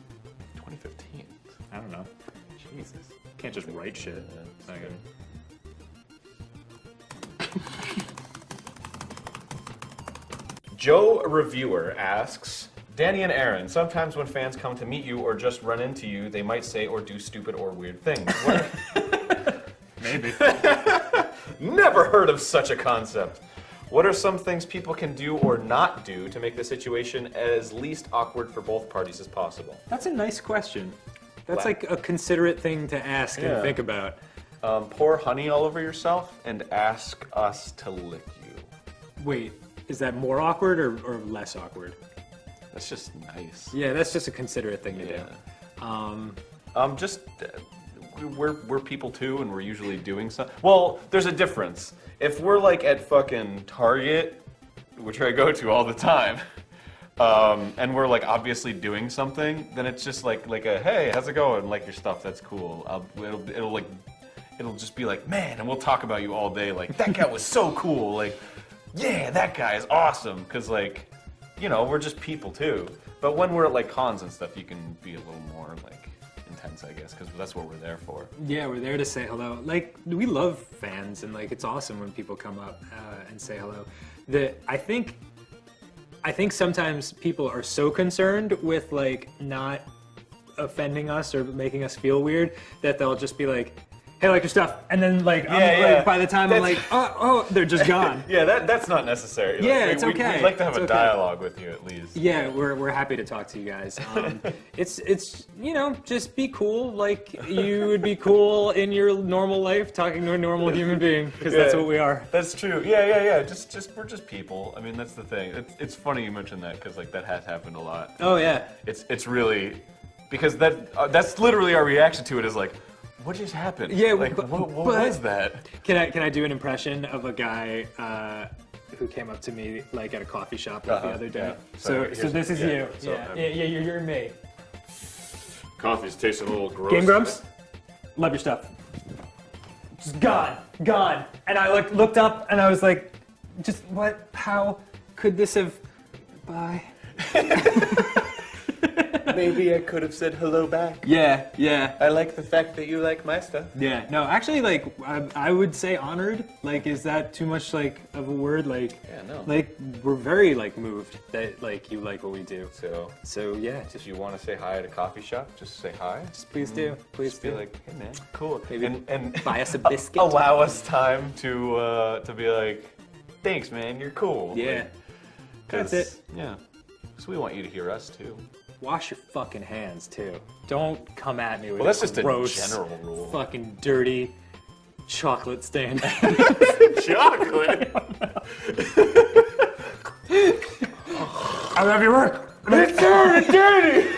Speaker 1: 2015.
Speaker 2: I don't know.
Speaker 1: Jesus.
Speaker 2: Can't just write shit. Okay.
Speaker 1: Joe Reviewer asks, Danny and Aaron, sometimes when fans come to meet you or just run into you, they might say or do stupid or weird things.
Speaker 2: Maybe.
Speaker 1: Never heard of such a concept. What are some things people can do or not do to make the situation as least awkward for both parties as possible?
Speaker 2: That's a nice question. That's
Speaker 1: Wow.
Speaker 2: like a considerate thing to ask
Speaker 1: Yeah.
Speaker 2: and think about.
Speaker 1: Pour honey all over yourself and ask us to lick you.
Speaker 2: Wait, is that more awkward or less awkward?
Speaker 1: That's just nice.
Speaker 2: Yeah, that's just a considerate thing to
Speaker 1: Yeah.
Speaker 2: do.
Speaker 1: We're people too, and we're usually doing something. Well, there's a difference. If we're like at fucking Target, which I go to all the time, and we're like obviously doing something, then it's just like a hey, how's it going? Like your stuff, that's cool. It'll just be like, man, and we'll talk about you all day. Like that guy was so cool. Like, yeah, that guy is awesome. Because like, you know, we're just people too. But when we're at like cons and stuff, you can be a little more like intense, I guess, because that's what we're there for.
Speaker 2: Yeah, we're there to say hello. Like, we love fans, and like, it's awesome when people come up and say hello. I think sometimes people are so concerned with like not offending us or making us feel weird that they'll just be like, hey, like your stuff, and then like, by the time I'm like, oh, they're just gone.
Speaker 1: Yeah, that's not necessary.
Speaker 2: Yeah, it's okay.
Speaker 1: We'd like to have
Speaker 2: It's
Speaker 1: a
Speaker 2: okay.
Speaker 1: dialogue with you at least.
Speaker 2: Yeah, we're happy to talk to you guys. It's just be cool, like you would be cool in your normal life, talking to a normal human being, because that's what we are.
Speaker 1: That's true. Yeah. Just we're just people. I mean, that's the thing. It's funny you mentioned that because like that has happened a lot.
Speaker 2: Oh yeah.
Speaker 1: It's really because that's literally our reaction to it is like, what just happened?
Speaker 2: Yeah,
Speaker 1: like
Speaker 2: but-
Speaker 1: what
Speaker 2: but-
Speaker 1: was that?
Speaker 2: Can I do an impression of a guy who came up to me like at a coffee shop like, the other day?
Speaker 1: yeah.
Speaker 2: So
Speaker 1: So
Speaker 2: this is
Speaker 1: yeah,
Speaker 2: you.
Speaker 1: so,
Speaker 2: You're me.
Speaker 4: Coffee's tasting a little gross.
Speaker 2: Game Grumps, love your stuff. Just gone. And I looked up and I was like, just what? How could this have? Bye.
Speaker 1: Maybe I could have said hello back.
Speaker 2: Yeah.
Speaker 1: I like the fact that you like my stuff.
Speaker 2: Yeah, no, actually, like, I would say honored. Like, is that too much, like, of a word? Like,
Speaker 1: Yeah, no.
Speaker 2: Like, we're very, like, moved that, like, you like what we do.
Speaker 1: So
Speaker 2: Yeah,
Speaker 1: if you want to say hi at a coffee shop, just say hi.
Speaker 2: just please do. Please
Speaker 1: Just be
Speaker 2: do.
Speaker 1: like, hey man, cool.
Speaker 2: Maybe
Speaker 1: and
Speaker 2: buy us a biscuit.
Speaker 1: Allow us time to be like, thanks man, you're cool.
Speaker 2: Yeah.
Speaker 1: Like,
Speaker 2: That's
Speaker 1: 'cause,
Speaker 2: it.
Speaker 1: Yeah. So we want you to hear us too.
Speaker 2: Wash your fucking hands, too. Don't come at me with
Speaker 1: Well, that's just a
Speaker 2: gross,
Speaker 1: general rule.
Speaker 2: fucking dirty chocolate stain.
Speaker 1: Chocolate.
Speaker 2: I love your work.
Speaker 1: It's dirty.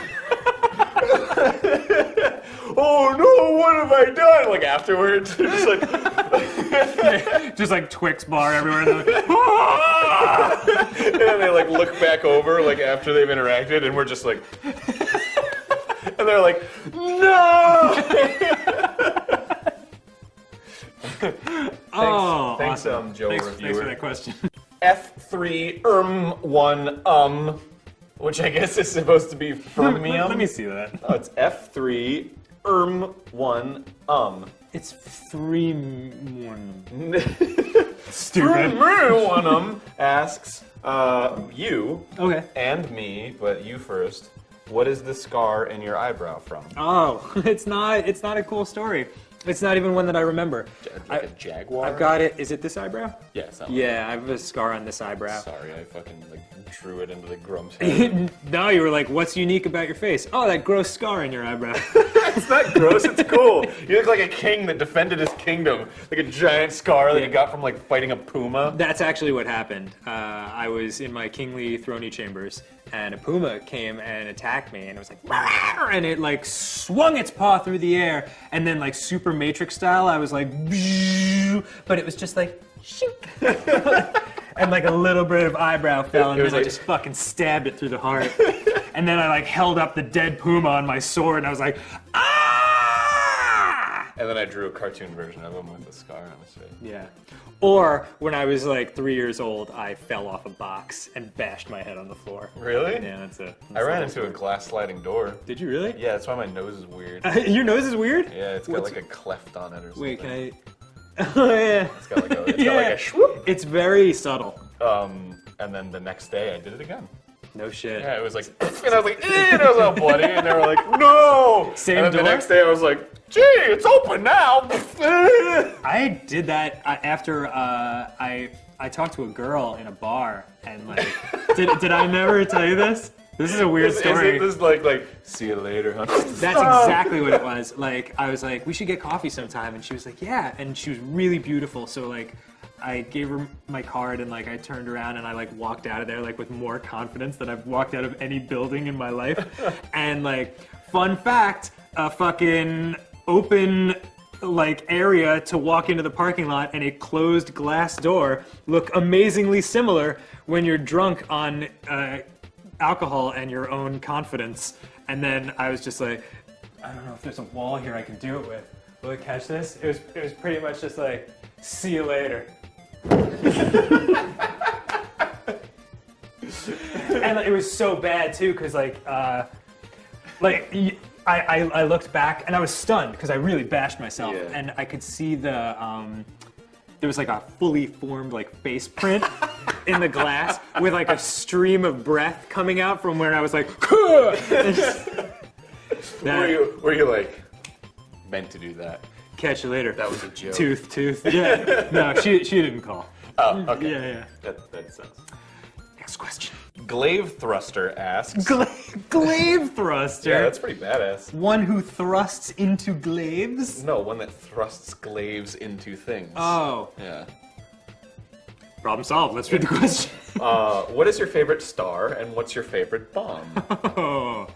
Speaker 1: Oh no! What have I done? Like afterwards, just like,
Speaker 2: Just like Twix bar everywhere. And they're like,
Speaker 1: and then they like look back over like after they've interacted, and we're just like, and they're like, no. Thanks, Joe
Speaker 2: Thanks
Speaker 1: reviewer.
Speaker 2: for that question.
Speaker 1: F3 1 which I guess is supposed to be fermium.
Speaker 2: Let me see that.
Speaker 1: Oh, it's F3 1
Speaker 2: It's 3-1. Stupid.
Speaker 1: One asks you
Speaker 2: Okay.
Speaker 1: and me, but you first. What is the scar in your eyebrow from?
Speaker 2: Oh, it's not a cool story. It's not even one that I remember.
Speaker 1: Like a jaguar?
Speaker 2: I've got it. Is it this eyebrow?
Speaker 1: Yeah, it's not
Speaker 2: Yeah, I have a scar on this eyebrow.
Speaker 1: Sorry, I fucking like drew it into the Grumps head.
Speaker 2: No, you were like, what's unique about your face? Oh, that gross scar in your eyebrow.
Speaker 1: It's not gross, it's cool. You look like a king that defended his kingdom. Like a giant scar that you got from like fighting a puma.
Speaker 2: That's actually what happened. I was in my kingly throny chambers, and a puma came and attacked me, and it was like, "Rawr!" And it like swung its paw through the air, and then like Super Matrix style, I was like, "Bzzz," but it was just like, shoot. And like a little bit of eyebrow fell, and
Speaker 1: It was
Speaker 2: then I
Speaker 1: like-
Speaker 2: just fucking stabbed it through the heart. And then I like held up the dead puma on my sword, and I was like, ah!
Speaker 1: And then I drew a cartoon version of him with a scar on his face.
Speaker 2: Yeah. Or when I was like 3 years old, I fell off a box and bashed my head on the floor.
Speaker 1: Really?
Speaker 2: Yeah, that's it.
Speaker 1: I ran into a glass sliding door.
Speaker 2: Did you really?
Speaker 1: Yeah, that's why my nose is weird.
Speaker 2: Your nose is weird?
Speaker 1: Yeah, it's got like a cleft on it or something.
Speaker 2: Wait, can I? Oh yeah.
Speaker 1: It's got like a, it's
Speaker 2: Yeah.
Speaker 1: got like a swoop.
Speaker 2: It's very subtle.
Speaker 1: And then the next day I did it again.
Speaker 2: No shit.
Speaker 1: Yeah, it was like, and I was like, and I was all bloody, and they were like, no!
Speaker 2: Same
Speaker 1: and then
Speaker 2: door?
Speaker 1: the next day I was like, gee, it's open now!
Speaker 2: I did that after I talked to a girl in a bar and like did I never tell you this? This is a weird story.
Speaker 1: Is this like, see you later, huh?
Speaker 2: That's exactly what it was. Like, I was like, we should get coffee sometime. And she was like, yeah. And she was really beautiful. So, like, I gave her my card and, like, I turned around and I, like, walked out of there, like, with more confidence than I've walked out of any building in my life. And, like, fun fact, a fucking open, like, area to walk into the parking lot and a closed glass door look amazingly similar when you're drunk on, alcohol and your own confidence. And then I was just like, I don't know if there's a wall here I can do it with. Will it catch this? It was pretty much just like, see you later. And it was so bad too, because I looked back and I was stunned because I really bashed myself,
Speaker 1: Yeah.
Speaker 2: and I could see the there was like a fully formed like face print in the glass with like a stream of breath coming out from where I was like,
Speaker 1: Were you like, meant to do that?
Speaker 2: Catch you later.
Speaker 4: That was a joke.
Speaker 2: Tooth. Yeah. No, she didn't call.
Speaker 1: Oh, okay.
Speaker 2: Yeah.
Speaker 4: That sucks.
Speaker 2: Next question.
Speaker 1: Glaive Thruster asks.
Speaker 2: Glaive thruster.
Speaker 1: Yeah, that's pretty badass.
Speaker 2: One who thrusts into glaives.
Speaker 1: No, one that thrusts glaives into things.
Speaker 2: Oh,
Speaker 1: Yeah.
Speaker 2: problem solved. Let's read the question.
Speaker 1: What is your favorite star and what's your favorite bomb?
Speaker 2: Oh,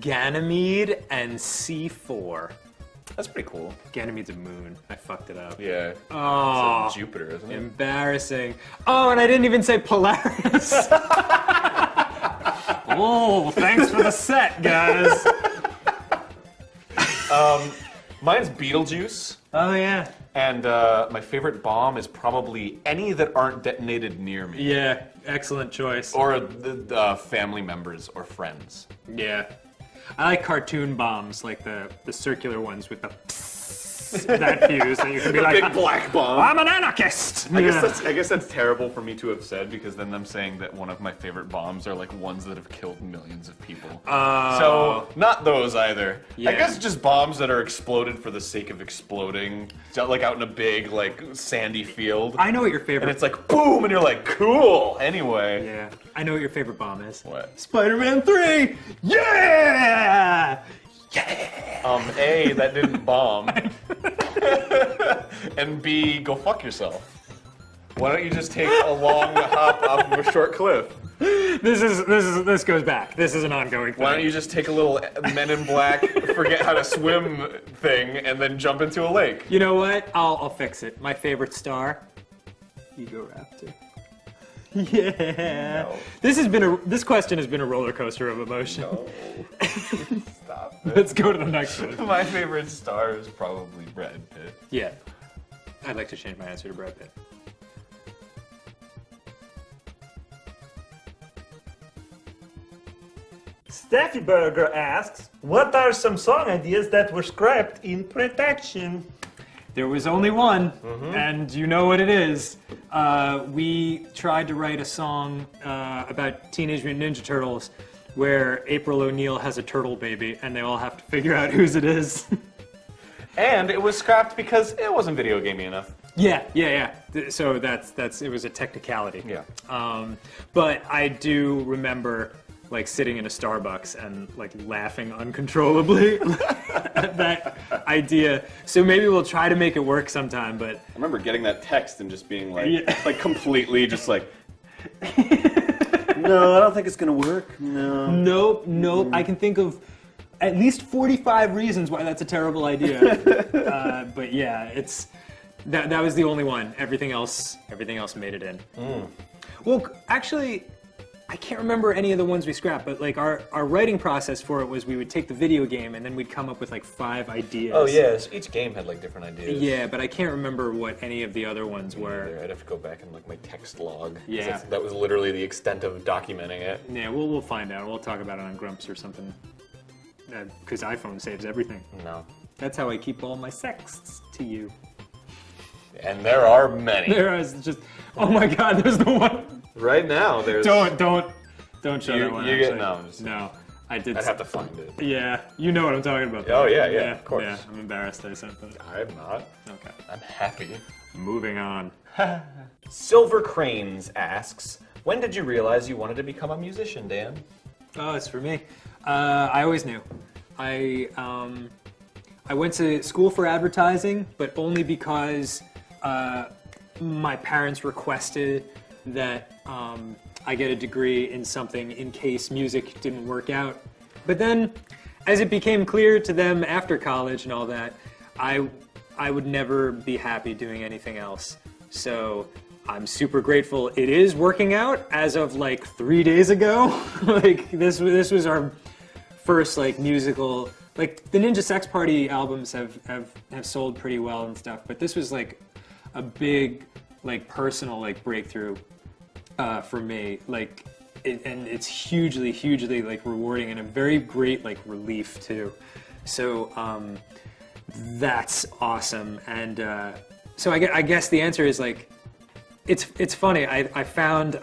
Speaker 2: Ganymede and C4.
Speaker 1: That's pretty cool.
Speaker 2: Ganymede's a moon. I fucked it up.
Speaker 1: Yeah.
Speaker 2: Oh,
Speaker 1: It's Jupiter, isn't it?
Speaker 2: embarrassing. Oh, and I didn't even say Polaris. Oh, thanks for the set, guys.
Speaker 1: Mine's Beetlejuice.
Speaker 2: Oh, yeah.
Speaker 1: And my favorite bomb is probably any that aren't detonated near me.
Speaker 2: Yeah, excellent choice.
Speaker 1: Or the family members or friends.
Speaker 2: Yeah. I like cartoon bombs, like the circular ones with the that fuse that you can be like,
Speaker 4: Big black bomb.
Speaker 2: I'm an anarchist.
Speaker 1: I guess that's terrible for me to have said because then I'm saying that one of my favorite bombs are like ones that have killed millions of people. So not those either.
Speaker 2: Yeah.
Speaker 1: I guess just bombs that are exploded for the sake of exploding, so, like out in a big like sandy field.
Speaker 2: I know what your
Speaker 1: And
Speaker 2: favorite.
Speaker 1: it's like boom, and you're like cool. Anyway.
Speaker 2: Yeah, I know what your favorite bomb is.
Speaker 1: What?
Speaker 2: Spider-Man 3. Yeah.
Speaker 1: A, that didn't bomb. And B, go fuck yourself. Why don't you just take a long hop off of a short cliff?
Speaker 2: This goes back. This is an ongoing thing.
Speaker 1: Why don't you just take a little Men in Black forget how to swim thing and then jump into a lake?
Speaker 2: You know what? I'll fix it. My favorite star, Egoraptor. Yeah.
Speaker 1: No.
Speaker 2: This question has been a roller coaster of emotion.
Speaker 1: No. Stop
Speaker 2: Let's go to the next one.
Speaker 1: My favorite star is probably Brad Pitt.
Speaker 2: Yeah. I'd like to change my answer to Brad Pitt.
Speaker 5: Steffi Burger asks, what are some song ideas that were scrapped in production?
Speaker 2: There was only one, and you know what it is. We tried to write a song about Teenage Mutant Ninja Turtles where April O'Neil has a turtle baby, and they all have to figure out whose it is.
Speaker 1: And it was scrapped because it wasn't video gamey enough.
Speaker 2: Yeah. So that's it was a technicality.
Speaker 1: Yeah.
Speaker 2: But I do remember like sitting in a Starbucks and like laughing uncontrollably at that idea. So maybe we'll try to make it work sometime. But
Speaker 4: I remember getting that text and just being like,
Speaker 2: Yeah.
Speaker 4: like completely just like, no, I don't think it's gonna work. No.
Speaker 2: nope. I can think of at least 45 reasons why that's a terrible idea. But yeah, it's that was the only one. Everything else made it in. Well, actually, I can't remember any of the ones we scrapped, but like our writing process for it was we would take the video game and then we'd come up with like 5 ideas.
Speaker 1: Oh yeah, so each game had like different ideas.
Speaker 2: Yeah, but I can't remember what any of the other ones were.
Speaker 1: I'd have to go back and look my text log. 'Cause
Speaker 2: Yeah.
Speaker 1: that was literally the extent of documenting it.
Speaker 2: Yeah, we'll find out. We'll talk about it on Grumps or something. Because iPhone saves everything.
Speaker 1: No.
Speaker 2: That's how I keep all my sexts to you.
Speaker 1: And there are many.
Speaker 2: There is just, oh my God, there's the one.
Speaker 1: Right now, there's.
Speaker 2: Don't show
Speaker 1: You-
Speaker 2: that one.
Speaker 1: you get-
Speaker 2: actually.
Speaker 1: no, I'm just-
Speaker 2: No, I did.
Speaker 1: I'd have to find it.
Speaker 2: Yeah, you know what I'm talking about.
Speaker 1: Oh,
Speaker 2: though.
Speaker 1: yeah, of course.
Speaker 2: Yeah, I'm embarrassed I sent that.
Speaker 1: I'm not.
Speaker 2: Okay.
Speaker 1: I'm happy.
Speaker 2: Moving on.
Speaker 1: Silver Cranes asks, when did you realize you wanted to become a musician, Dan?
Speaker 2: Oh, it's for me. I always knew. I went to school for advertising, but only because my parents requested that I get a degree in something in case music didn't work out. But then, as it became clear to them after college and all that, I would never be happy doing anything else. So I'm super grateful it is working out as of like 3 days ago. Like this was our first like musical, like the Ninja Sex Party albums have sold pretty well and stuff, but this was like a big like personal like breakthrough for me. Like and it's hugely like rewarding and a very great like relief too. So that's awesome. And so I guess the answer is like it's funny. I found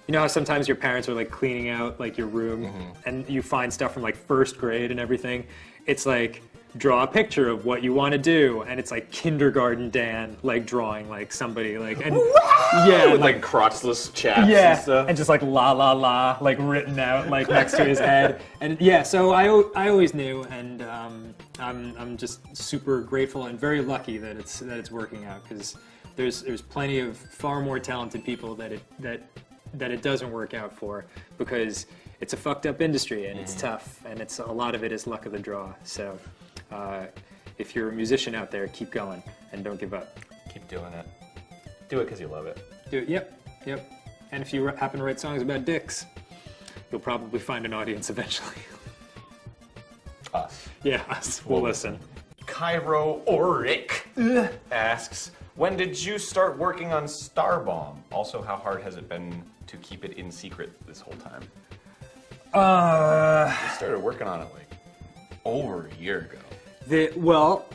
Speaker 2: you know how sometimes your parents are like cleaning out like your room and you find stuff from like first grade and everything. It's like draw a picture of what you want to do, and it's like kindergarten Dan, like drawing like somebody like and yeah,
Speaker 4: With like crotchless chaps and
Speaker 2: yeah,
Speaker 4: stuff.
Speaker 2: and just like la la la, like written out like next to his head, and yeah. So I always knew, and I'm just super grateful and very lucky that it's working out, because there's plenty of far more talented people that it doesn't work out for, because it's a fucked up industry and it's tough, and it's a lot of it is luck of the draw. So if you're a musician out there, keep going and don't give up.
Speaker 1: Keep doing it. Do it because you love it.
Speaker 2: Do it. Yep. And if you happen to write songs about dicks, you'll probably find an audience eventually.
Speaker 1: Us.
Speaker 2: Yeah, us. We'll listen.
Speaker 1: Cairo Oric asks, when did you start working on Starbomb? Also, how hard has it been to keep it in secret this whole time? We started working on it like over a year ago.
Speaker 2: Well,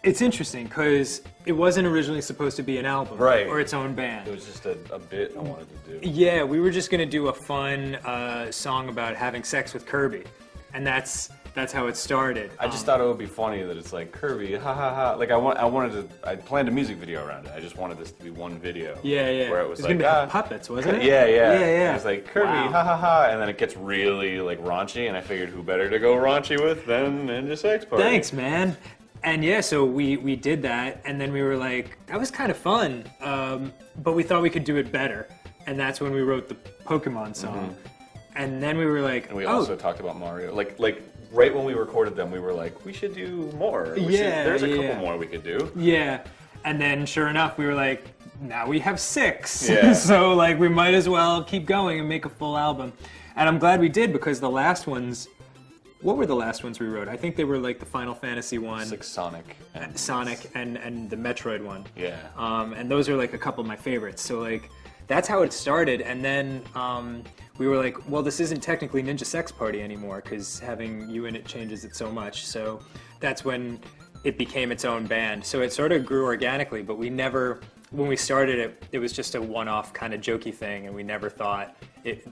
Speaker 2: it's interesting because it wasn't originally supposed to be an album,
Speaker 1: Right.
Speaker 2: or its own band.
Speaker 1: It was just a bit I wanted to do.
Speaker 2: Yeah, we were just gonna do a fun song about having sex with Kirby, and that's how it started.
Speaker 1: I just thought it would be funny that it's like Kirby, ha ha ha. Like I planned a music video around it. I just wanted this to be one video.
Speaker 2: Yeah.
Speaker 1: Where it was
Speaker 2: gonna
Speaker 1: like,
Speaker 2: be like puppets, wasn't it?
Speaker 1: Yeah.
Speaker 2: Yeah.
Speaker 1: It was like Kirby,
Speaker 2: Wow.
Speaker 1: ha ha ha, and then it gets really like raunchy, and I figured who better to go raunchy with than Ninja Sex Party.
Speaker 2: Thanks, man. And yeah, so we did that, and then we were like, that was kind of fun, but we thought we could do it better, and that's when we wrote the Pokemon song. And then we were like,
Speaker 1: And we also taled about Mario. Like right when we recorded them, we were like, we should do more. There's a couple more we could do.
Speaker 2: yeah. And then sure enough, we were like, now we have 6.
Speaker 1: Yeah.
Speaker 2: So like we might as well keep going and make a full album. And I'm glad we did, because the last ones, what were the last ones we wrote? I think they were like the Final Fantasy one,
Speaker 1: It's like Sonic. And
Speaker 2: Sonic, and the Metroid one.
Speaker 1: Yeah.
Speaker 2: And those are like a couple of my favorites. So like that's how it started. And then we were like, well, this isn't technically Ninja Sex Party anymore, because having you in it changes it so much. So that's when it became its own band. So it sort of grew organically, but we never, when we started it, it was just a one-off kind of jokey thing, and we never thought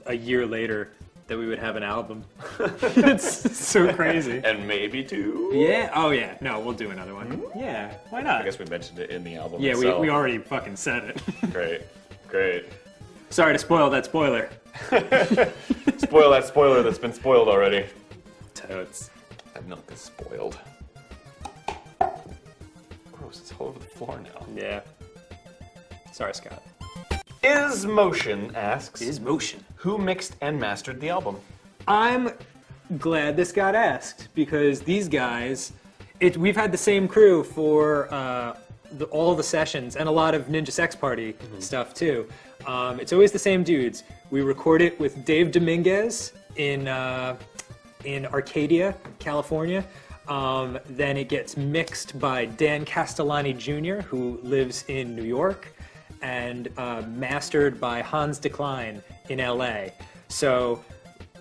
Speaker 2: a year later that we would have an album. It's so crazy.
Speaker 1: And maybe 2.
Speaker 2: Yeah. Oh yeah. No, we'll do another one. Yeah. Why not?
Speaker 1: I guess we mentioned it in the album.
Speaker 2: Yeah,
Speaker 1: itself.
Speaker 2: we already fucking said it.
Speaker 1: Great.
Speaker 2: Sorry to spoil that spoiler.
Speaker 1: Spoil that spoiler that's been spoiled already.
Speaker 2: Totes.
Speaker 1: That milk is spoiled. Gross, it's all over the floor now.
Speaker 2: Yeah. Sorry, Scott.
Speaker 1: Is Motion asks,
Speaker 2: Motion.
Speaker 1: who mixed and mastered the album?
Speaker 2: I'm glad this got asked, because these guys, we've had the same crew for all the sessions, and a lot of Ninja Sex Party stuff too. It's always the same dudes. We record it with Dave Dominguez in Arcadia, California. Then it gets mixed by Dan Castellani Jr., who lives in New York, and mastered by Hans Decline in LA. So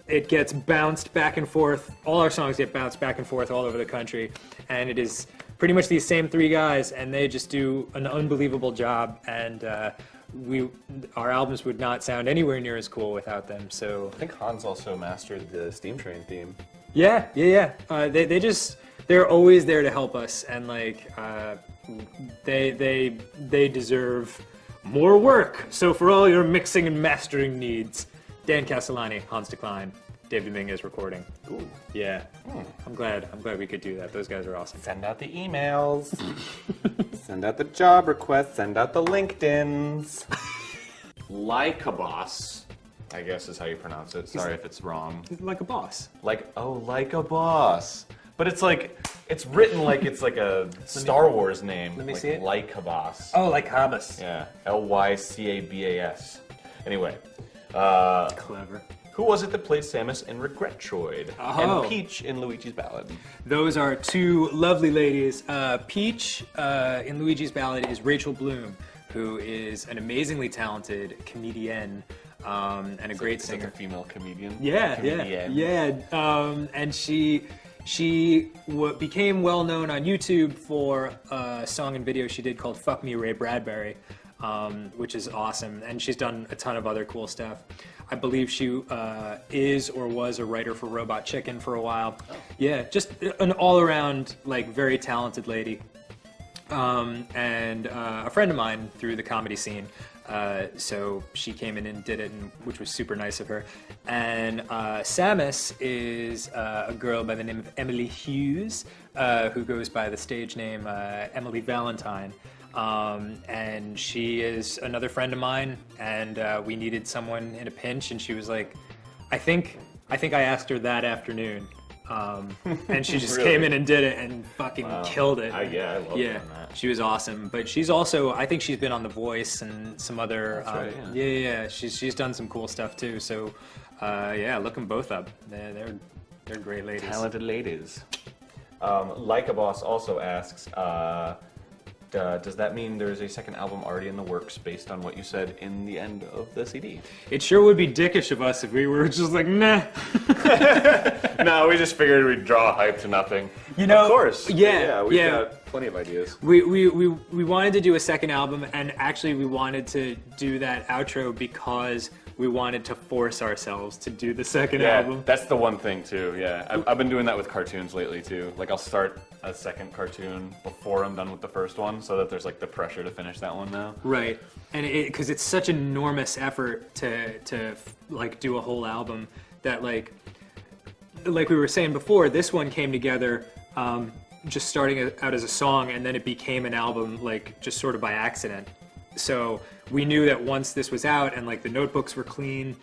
Speaker 2: it gets bounced back and forth. All our songs get bounced back and forth all over the country, and it is pretty much these same 3 guys, and they just do an unbelievable job. And our albums would not sound anywhere near as cool without them. So
Speaker 1: I think Hans also mastered the Steam Train theme.
Speaker 2: yeah. They're always there to help us, and like they deserve more work. So for all your mixing and mastering needs, Dan Castellani, Hans Decline, Dave Dominguez recording.
Speaker 1: Ooh.
Speaker 2: Yeah, I'm glad we could do that. Those guys are awesome.
Speaker 1: Send out the emails. Send out the job requests. Send out the LinkedIn's. Lycabos, I guess is how you pronounce it. Sorry if it's wrong.
Speaker 2: Like a boss.
Speaker 1: Like a boss. But it's like, it's written like it's like a Star Wars name.
Speaker 2: Let me
Speaker 1: like
Speaker 2: see it.
Speaker 1: Lycabas.
Speaker 2: Oh, like Habas.
Speaker 1: Yeah, Lycabas. Anyway,
Speaker 2: Clever.
Speaker 1: who was it that played Samus in Regretroid
Speaker 2: Oh.
Speaker 1: and Peach in Luigi's Ballad?
Speaker 2: Those are 2 lovely ladies. Peach in Luigi's Ballad is Rachel Bloom, who is an amazingly talented comedian and a great
Speaker 1: It's like
Speaker 2: singer.
Speaker 1: a female comedian.
Speaker 2: Yeah. And she became well known on YouTube for a song and video she did called "Fuck Me, Ray Bradbury," which is awesome. And she's done a ton of other cool stuff. I believe she is or was a writer for Robot Chicken for a while. Yeah, just an all-around, like, very talented lady. And a friend of mine through the comedy scene. So she came in and did it, which was super nice of her. And Samus is a girl by the name of Emily Hughes, who goes by the stage name Emily Valentine. And she is another friend of mine, and we needed someone in a pinch, and she was like, I think I asked her that afternoon. And she just
Speaker 1: Really?
Speaker 2: came in and did it and fucking killed it.
Speaker 1: I love doing that.
Speaker 2: She was awesome, but she's also, I think she's been on The Voice and some other.
Speaker 1: That's right,
Speaker 2: yeah. She's done some cool stuff too. So, look them both up. They're great ladies.
Speaker 1: Talented ladies. Like a Boss also asks, does that mean there's a second album already in the works based on what you said in the end of the CD?
Speaker 2: It sure would be dickish of us if we were just like, nah.
Speaker 1: No, we just figured we'd draw hype to nothing.
Speaker 2: You know,
Speaker 1: of course.
Speaker 2: yeah,
Speaker 1: we've
Speaker 2: yeah.
Speaker 1: got plenty of ideas.
Speaker 2: We wanted to do a second album, and actually we wanted to do that outro because we wanted to force ourselves to do the second album.
Speaker 1: That's the one thing too. Yeah, I've been doing that with cartoons lately too. Like I'll start a second cartoon before I'm done with the first one, so that there's like the pressure to finish that one now.
Speaker 2: Right, and because it's such an enormous effort to like do a whole album that like we were saying before, this one came together just starting out as a song, and then it became an album like just sort of by accident. So we knew that once this was out and like the notebooks were clean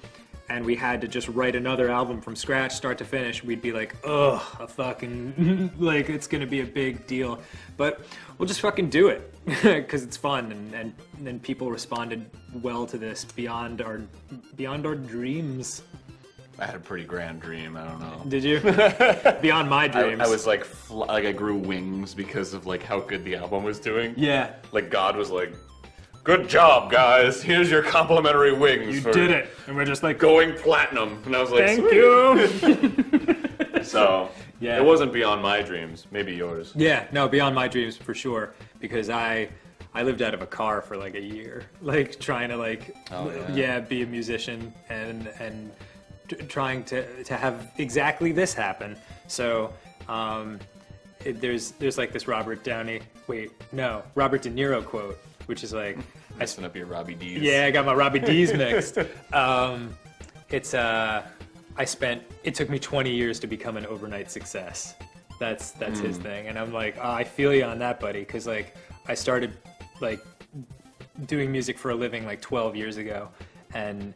Speaker 2: and we had to just write another album from scratch, start to finish, we'd be like, ugh, a fucking, like it's gonna be a big deal. But we'll just fucking do it because it's fun, and then people responded well to this beyond our dreams.
Speaker 1: I had a pretty grand dream. I don't know.
Speaker 2: Did you? Beyond my dreams.
Speaker 1: I was like, like I grew wings because of like how good the album was doing.
Speaker 2: Yeah.
Speaker 1: Like God was like, good job, guys. Here's your complimentary wings.
Speaker 2: You
Speaker 1: for
Speaker 2: did it. And we're just like,
Speaker 1: going platinum. And I was like,
Speaker 2: thank
Speaker 1: sweet.
Speaker 2: you.
Speaker 1: So
Speaker 2: Yeah.
Speaker 1: it wasn't beyond my dreams. Maybe yours.
Speaker 2: Yeah, no, beyond my dreams for sure. Because I lived out of a car for like a year, like trying to like, be a musician and trying to have exactly this happen. So there's like this Robert De Niro quote, which is like,
Speaker 1: Messing up your Robbie D's.
Speaker 2: yeah, I got my Robbie D's mixed. It took me 20 years to become an overnight success. That's his thing. And I'm like, I feel you on that, buddy. Because like I started like doing music for a living like 12 years ago. And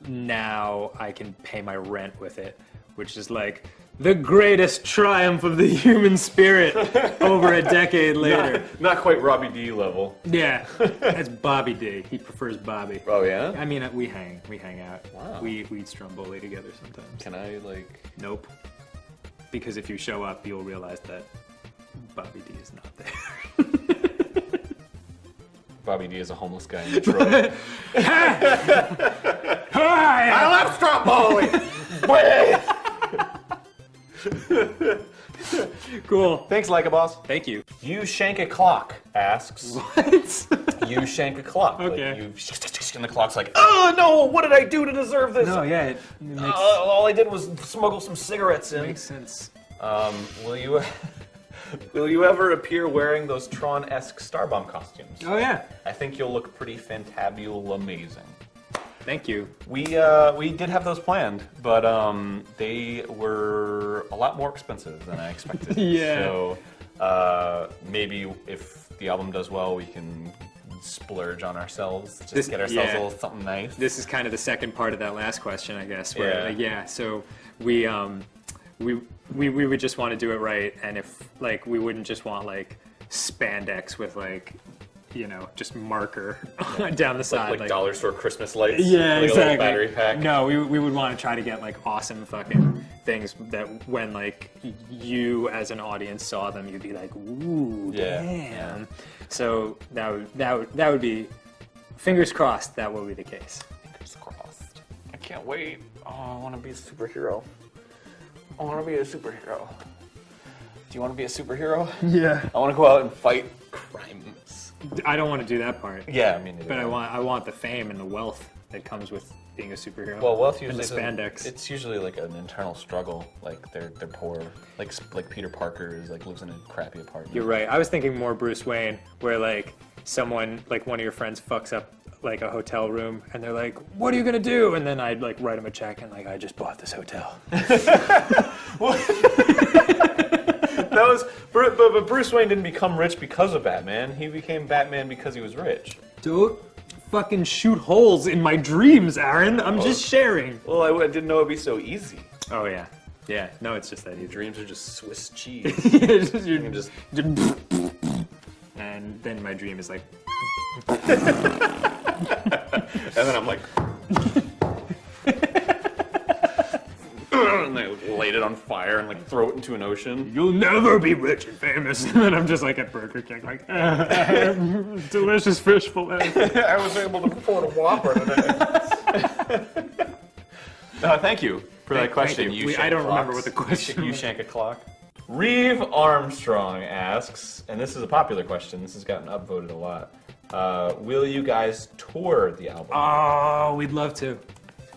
Speaker 2: now I can pay my rent with it, which is like the greatest triumph of the human spirit over a decade later.
Speaker 1: Not quite Robbie D level.
Speaker 2: Yeah, that's Bobby D. He prefers Bobby.
Speaker 1: Oh yeah?
Speaker 2: I mean, we hang out.
Speaker 1: Wow.
Speaker 2: We stromboli together sometimes.
Speaker 1: Can I like...
Speaker 2: Nope. Because if you show up, you'll realize that Bobby D is not there.
Speaker 1: Bobby D is a homeless guy in Detroit.
Speaker 3: I love Stromboli!
Speaker 2: Cool.
Speaker 1: Thanks, Like a Boss.
Speaker 2: Thank you.
Speaker 1: You Shank a Clock asks...
Speaker 2: What?
Speaker 1: You shank a clock.
Speaker 2: Okay.
Speaker 1: Like and the clock's like, oh no, what did I do to deserve this?
Speaker 2: No, yeah, it makes,
Speaker 1: All I did was smuggle some cigarettes in.
Speaker 2: makes sense.
Speaker 1: Will you ever appear wearing those Tron-esque Starbomb costumes?
Speaker 2: Oh yeah.
Speaker 1: I think you'll look pretty fantabule amazing.
Speaker 2: Thank you.
Speaker 1: We did have those planned, but they were a lot more expensive than I expected.
Speaker 2: Yeah.
Speaker 1: So maybe if the album does well, we can splurge on ourselves, just get ourselves a little something nice.
Speaker 2: This is kind of the second part of that last question, I guess. Where,
Speaker 1: Yeah.
Speaker 2: So we would just want to do it right, and if like we wouldn't just want like spandex with like, you know, just marker down the side,
Speaker 1: like dollar store Christmas lights.
Speaker 2: Yeah,
Speaker 1: like
Speaker 2: exactly.
Speaker 1: A little battery pack.
Speaker 2: No, we would want to try to get like awesome fucking things that when like you as an audience saw them, you'd be like, ooh,
Speaker 1: Yeah,
Speaker 2: damn. So that would be, fingers crossed, that will be the case.
Speaker 1: Fingers crossed. I can't wait. Oh, I want to be a superhero. I want to be a superhero. Do you want to be a superhero?
Speaker 2: Yeah.
Speaker 1: I want to go out and fight crimes.
Speaker 2: I don't want to do that part.
Speaker 1: Yeah, I mean.
Speaker 2: But I want the fame and the wealth that comes with being a superhero.
Speaker 1: Well, wealth
Speaker 2: and
Speaker 1: usually
Speaker 2: the spandex.
Speaker 1: It's usually like an internal struggle. Like they're poor. Like Peter Parker is like lives in a crappy apartment.
Speaker 2: You're right. I was thinking more Bruce Wayne, where like someone, like one of your friends, fucks up like a hotel room, and they're like, "What are you gonna do?" And then I'd like write him a check, and like, I just bought this hotel.
Speaker 1: That was, but Bruce Wayne didn't become rich because of Batman. He became Batman because he was rich.
Speaker 2: Don't fucking shoot holes in my dreams, Aaron. I'm just sharing.
Speaker 1: Well, I didn't know it'd be so easy.
Speaker 2: Oh yeah, yeah. No, it's just that easy.
Speaker 1: Dreams are just Swiss cheese.
Speaker 2: You
Speaker 1: can just-
Speaker 2: and then my dream is like,
Speaker 1: And then I'm like, and they light it on fire and like throw it into an ocean.
Speaker 2: "You'll never be rich and famous." And then I'm just like at Burger King, like, delicious fish fillet.
Speaker 1: I was able to afford a Whopper today. Thank you for that question.
Speaker 2: you.
Speaker 1: You
Speaker 2: I don't
Speaker 1: shank
Speaker 2: remember
Speaker 1: clocks.
Speaker 2: what the question
Speaker 1: You
Speaker 2: was.
Speaker 1: shank a clock. Reeve Armstrong asks, and this is a popular question. This has gotten upvoted a lot. Will you guys tour the album?
Speaker 2: Oh, we'd love to.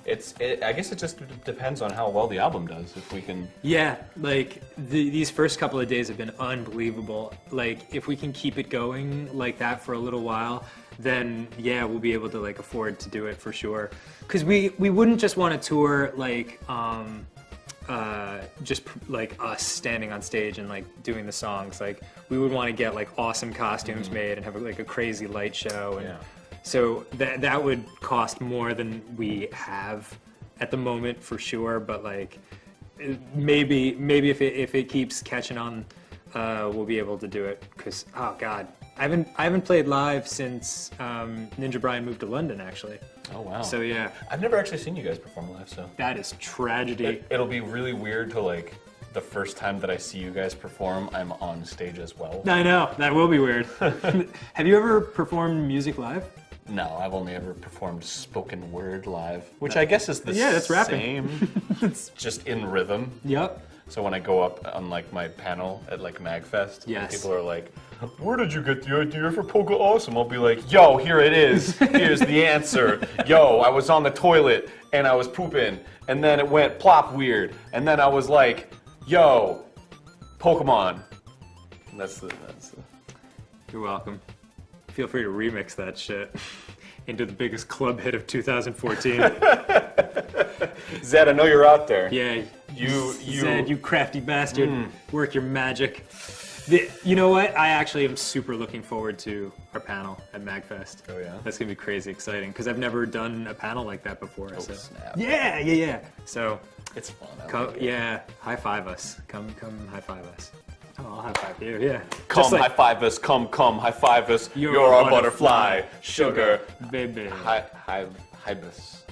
Speaker 1: I guess it just depends on how well the album does. If we can.
Speaker 2: Yeah, like these first couple of days have been unbelievable. Like if we can keep it going like that for a little while, then yeah, we'll be able to like afford to do it for sure. Because we wouldn't just want to tour like just like us standing on stage and like doing the songs. Like we would want to get like awesome costumes made and have like a crazy light show. And
Speaker 1: Yeah.
Speaker 2: so that would cost more than we have at the moment for sure. But like maybe if it keeps catching on, we'll be able to do it. Because oh god, I haven't played live since Ninja Brian moved to London actually.
Speaker 1: Oh wow.
Speaker 2: So yeah,
Speaker 1: I've never actually seen you guys perform live, so.
Speaker 2: that is tragedy.
Speaker 1: It'll be really weird to like the first time that I see you guys perform, I'm on stage as well.
Speaker 2: I know, that will be weird. Have you ever performed music live?
Speaker 1: No, I've only ever performed spoken word live, which I guess is the
Speaker 2: Yeah, that's rapping.
Speaker 1: same. It's just in rhythm.
Speaker 2: Yep.
Speaker 1: So when I go up on like my panel at like MagFest,
Speaker 2: Yes.
Speaker 1: people are like, "Where did you get the idea for Polka Awesome?" I'll be like, "Yo, here it is. Here's the answer. Yo, I was on the toilet and I was pooping, and then it went plop weird, and then I was like, yo, Pokemon." And that's the.
Speaker 2: You're welcome. Feel free to remix that shit into the biggest club hit of 2014.
Speaker 1: Zed, I know you're out there.
Speaker 2: Yeah,
Speaker 1: You.
Speaker 2: Zed, you crafty bastard. Work your magic. You know what? I actually am super looking forward to our panel at MagFest.
Speaker 1: Oh, yeah?
Speaker 2: That's gonna be crazy exciting because I've never done a panel like that before.
Speaker 1: Oh,
Speaker 2: so.
Speaker 1: snap.
Speaker 2: Yeah. So,
Speaker 1: It's fun. I
Speaker 2: come,
Speaker 1: like it.
Speaker 2: yeah, high five us. Come, high five us. Oh, I'll high five you. Yeah.
Speaker 1: Come,
Speaker 2: Just like,
Speaker 1: high five us. Come, high five us.
Speaker 2: You're
Speaker 1: You're
Speaker 2: a
Speaker 1: our butterfly. Sugar.
Speaker 2: baby.
Speaker 1: Hibis.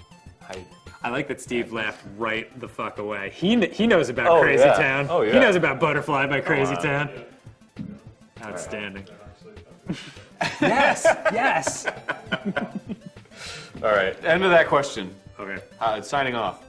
Speaker 2: I like that Steve laughed right the fuck away. He knows about
Speaker 1: Oh,
Speaker 2: Crazy
Speaker 1: yeah.
Speaker 2: Town.
Speaker 1: Oh, yeah.
Speaker 2: He knows about Butterfly by Crazy
Speaker 1: wow.
Speaker 2: Town. Outstanding. Yes.
Speaker 1: All right. End of that question.
Speaker 2: Okay.
Speaker 1: Signing off.